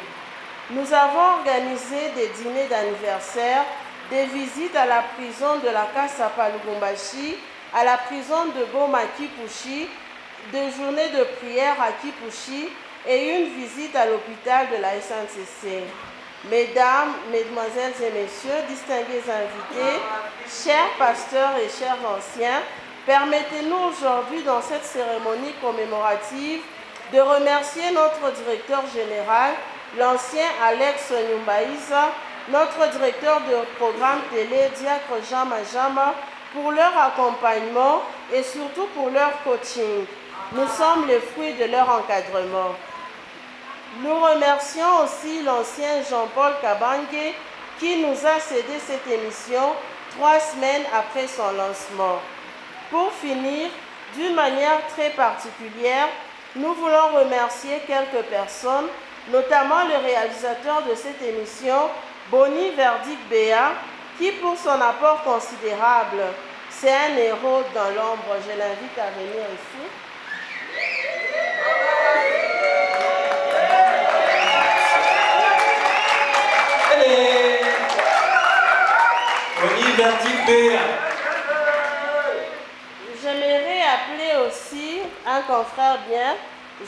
Nous avons organisé des dîners d'anniversaire, des visites à la prison de la Kasapa Lubumbashi, à la prison de Goma Kipushi, des journées de prière à Kipushi et une visite à l'hôpital de la SNCC. Mesdames, mesdemoiselles et messieurs, distingués invités, chers pasteurs et chers anciens, permettez-nous aujourd'hui dans cette cérémonie commémorative de remercier notre directeur général, l'ancien Alex Nyombaïza, notre directeur de programme télé, diacre Jean Majama, pour leur accompagnement et surtout pour leur coaching. Nous sommes les fruits de leur encadrement. Nous remercions aussi l'ancien Jean-Paul Kabange qui nous a cédé cette émission 3 semaines après son lancement. Pour finir, d'une manière très particulière, nous voulons remercier quelques personnes, notamment le réalisateur de cette émission, Boni Verdict Béa, qui pour son apport considérable, c'est un héros dans l'ombre. Je l'invite à venir ici. Boni Verdict Béa. J'aimerais appeler aussi un confrère bien,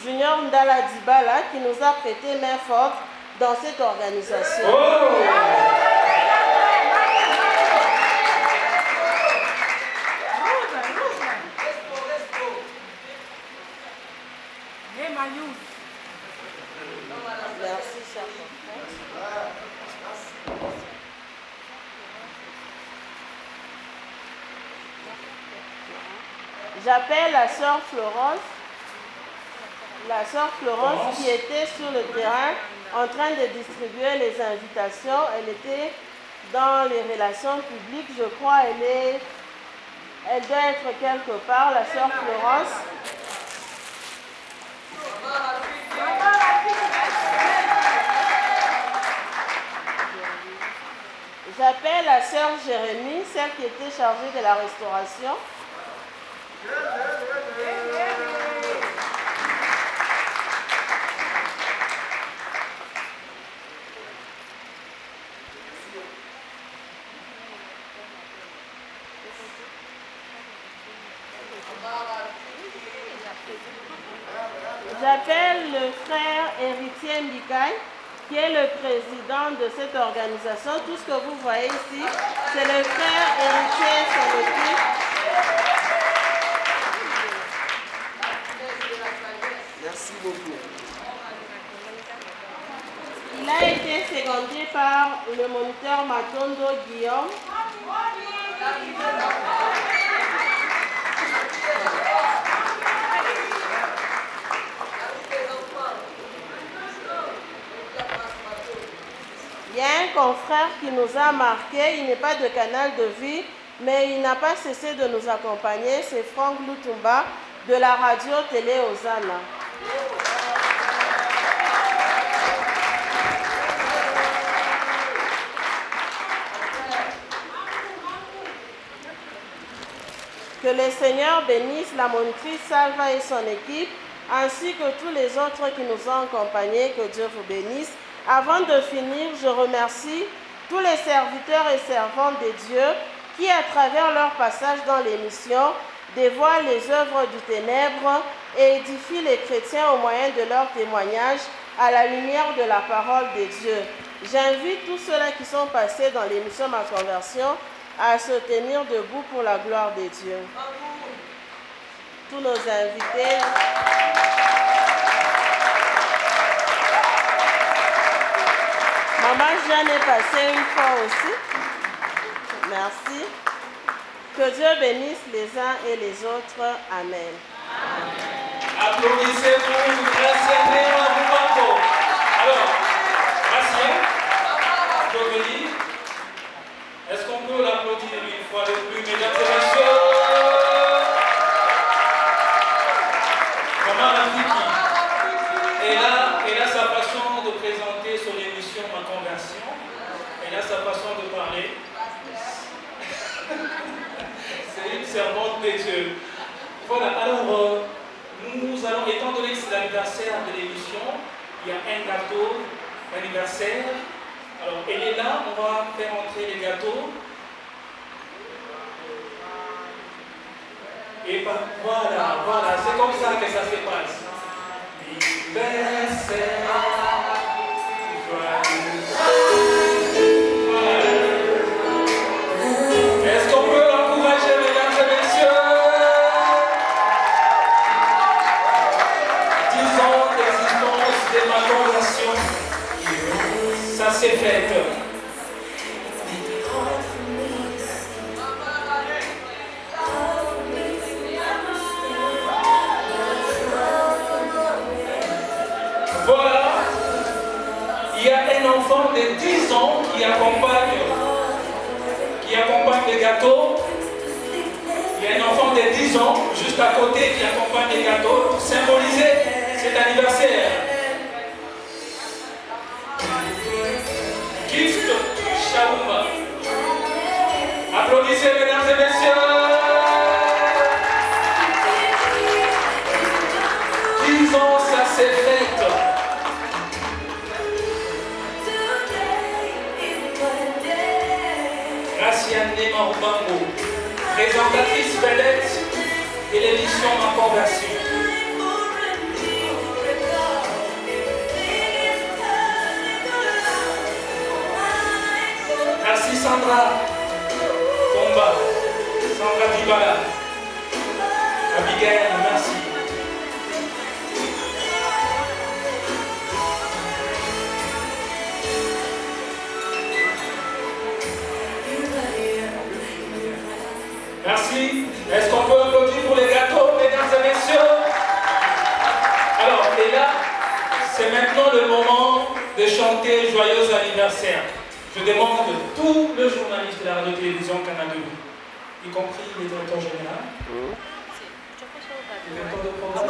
Junior Ndala Dibala, qui nous a prêté main forte dans cette organisation. Oh! Merci, cher confrère. J'appelle la sœur Florence qui était sur le terrain en train de distribuer les invitations. Elle était dans les relations publiques, je crois. Elle doit être quelque part, la sœur Florence. J'appelle la sœur Jérémie, celle qui était chargée de la restauration. J'appelle le frère Héritier Mbikaï, qui est le président de cette organisation. Tout ce que vous voyez ici, c'est le frère Héritier s'en occupe. Merci beaucoup. Il a été secondé par le moniteur Matondo Guillaume. Il y a un confrère qui nous a marqué, il n'est pas de Canal de Vie, mais il n'a pas cessé de nous accompagner, c'est Franck Lutumba de la radio Télé Osana. Que le Seigneur bénisse la monitrice Salva et son équipe, ainsi que tous les autres qui nous ont accompagnés, que Dieu vous bénisse. Avant de finir, je remercie tous les serviteurs et servantes de Dieu qui, à travers leur passage dans l'émission, dévoilent les œuvres du ténèbre et édifient les chrétiens au moyen de leur témoignage à la lumière de la parole de Dieu. J'invite tous ceux-là qui sont passés dans l'émission Ma Conversion à se tenir debout pour la gloire de Dieu. Tous nos invités. Maman Jeanne est passée une fois aussi. Merci. Que Dieu bénisse les uns et les autres. Amen. Applaudissez-vous, Gracien Moubango. Alors, Gracien, Joveli, est-ce qu'on peut l'applaudir une fois de plus, mesdames et messieurs? Maman Rafiki. Elle a sa façon de présenter son émission Ma Conversion. Elle a sa façon de parler. C'est une servante de Dieu. Voilà, alors nous allons, étant donné que c'est l'anniversaire de l'émission, il y a un gâteau d'anniversaire. Alors elle est là, on va faire entrer les gâteaux. Et voilà, c'est comme ça que ça se passe. Anniversaire, est-ce qu'on peut l'encourager, mesdames et messieurs? 10 ans d'existence de Ma Conversion, ça s'est fait. Voilà, il y a un enfant de 10 ans qui accompagne les gâteaux. Il y a un enfant de 10 ans juste à côté qui accompagne les gâteaux pour symboliser cet anniversaire. Gift Shaouma. Applaudissez, mesdames et messieurs. 10 ans, ça s'est fait. Graciane Moubango, présentatrice vedette de l'émission Ma Conversion. Merci Sandra Tomba, Sandra Dibala, Abigail, merci. Merci. Est-ce qu'on peut applaudir pour les gâteaux, mesdames et messieurs? Alors, et là, c'est maintenant le moment de chanter Joyeux anniversaire. Je demande de tous les journalistes de la radio-télévision Canal de Vie, y compris les directeurs généraux, les directeurs de programme.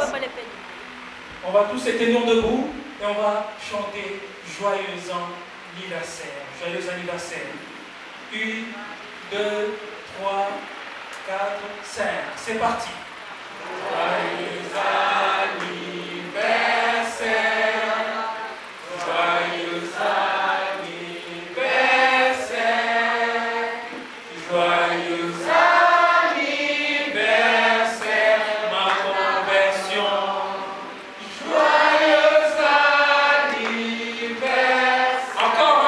On va tous se tenir debout et on va chanter Joyeux anniversaire. Joyeux anniversaire. 1, 2, 3, 4, 5. C'est parti. Joyeux anniversaire. Joyeux anniversaire. Joyeux anniversaire, ma conversion. Joyeux anniversaire. Encore,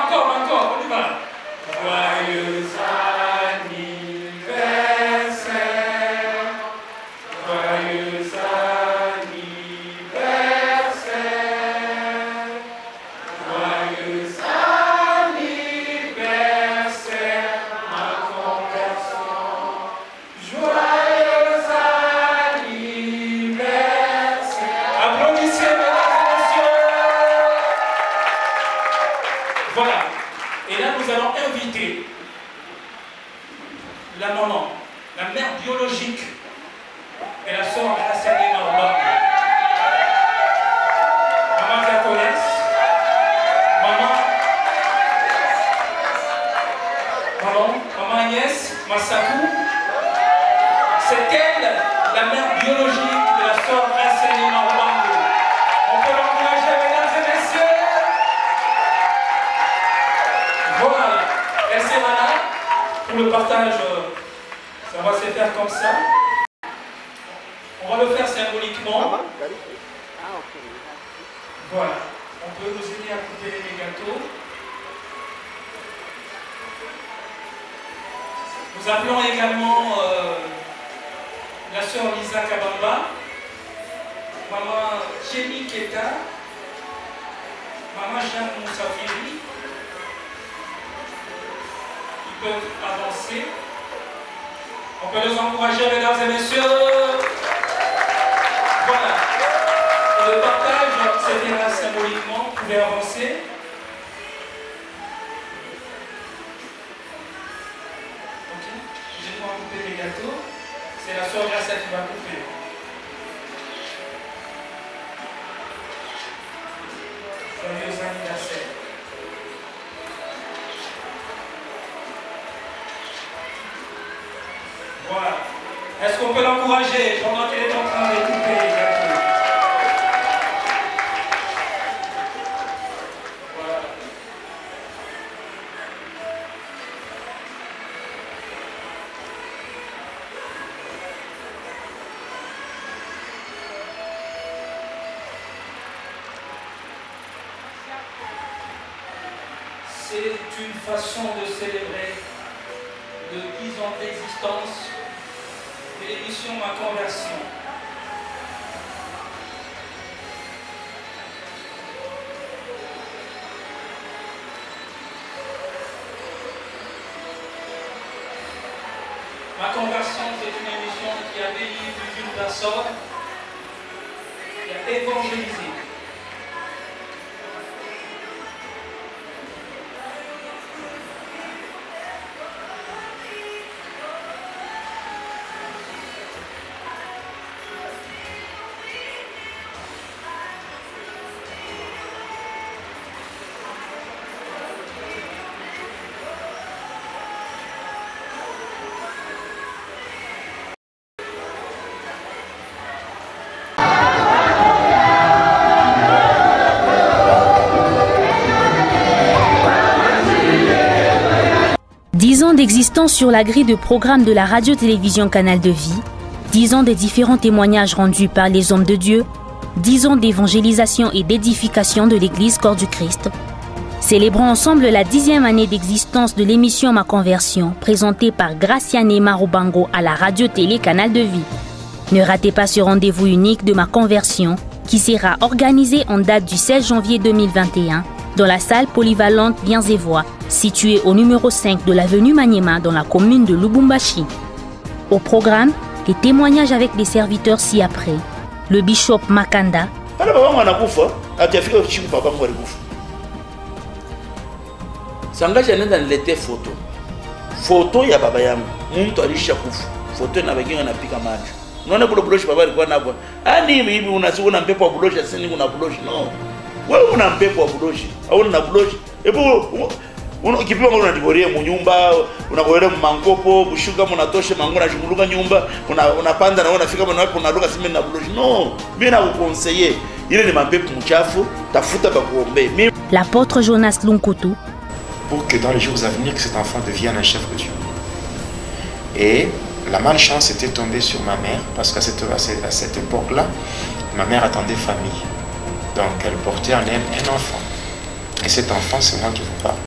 on y va. Joyeux anniversaire. Joyeux anniversaire. Joyeux anniversaire, ma conversion. Joyeux anniversaire. Applaudissez, mesdames et messieurs. Voilà. Et là, nous allons inviter la maman, la mère biologique et la sœur Gracieline Marouba. Maman Diaconesse, maman Agnès Massakou. C'est elle, la mère biologique de la sœur Gracieline Marouba. On peut l'encourager, mesdames et messieurs. Voilà, elle sera là pour le partage. Ça va se faire comme ça. On va le faire symboliquement. Voilà, on peut nous aider à couper les gâteaux. Nous appelons également la sœur Lisa Kabamba, maman Jenny Keta, maman Jeanne Moussafiri. Ils peuvent avancer. On peut les encourager, mesdames et messieurs. Voilà. Et le partage se fera symboliquement. Vous pouvez avancer. Ok. J'ai pas couper les gâteaux. C'est la sœur Gracia qui va couper. Joyeux anniversaire. Voilà. Est-ce qu'on peut l'encourager pendant qu'il est en train de couper les gâteaux? Voilà. C'est une façon de célébrer de 10 ans d'existence de l'émission Ma Conversion. Ma Conversion, c'est une émission qui a béni plus d'une personne, qui a évangélisé. D'existence sur la grille de programme de la radio-télévision Canal de Vie, 10 ans des différents témoignages rendus par les hommes de Dieu, 10 ans d'évangélisation et d'édification de l'Église Corps du Christ. Célébrons ensemble la 10e année d'existence de l'émission Ma Conversion, présentée par Gracieline Marouba à la radio-télé Canal de Vie. Ne ratez pas ce rendez-vous unique de Ma Conversion qui sera organisé en date du 16 janvier 2021 dans la salle polyvalente Liens et Voix, située au numéro 5 de l'avenue Maniema dans la commune de Lubumbashi. Au programme, des témoignages avec les serviteurs ci-après. Le bishop Makanda. S'engage dans l'été photo. Photo ya baba yangu. Mtu alishakufa. Photo na wengine wanapika maji. Unaona kule buloshi baba alikuwa nabo. Ani hivi unasiona mpepo wa buloshi asini una buloshi no. Wewe una mpepo wa buloshi au una buloshi. Hebu ukipima una digoria munyumba unakoenda mankopo bushuka munatoshe mangu na jumuluka nyumba unapanda na unafika unaruka sime na buloji. No, mimi na kukonseiller ile ni mapepo mchafu, tafuta bakuombe. L'apôtre Jonas Lunkutu, pour que dans les jours à venir, que cet enfant devienne un chef de Dieu. Et la malchance était tombée sur ma mère, parce qu'à cette époque-là, ma mère attendait famille. Donc elle portait en elle un enfant. Et cet enfant, c'est moi qui vous parle.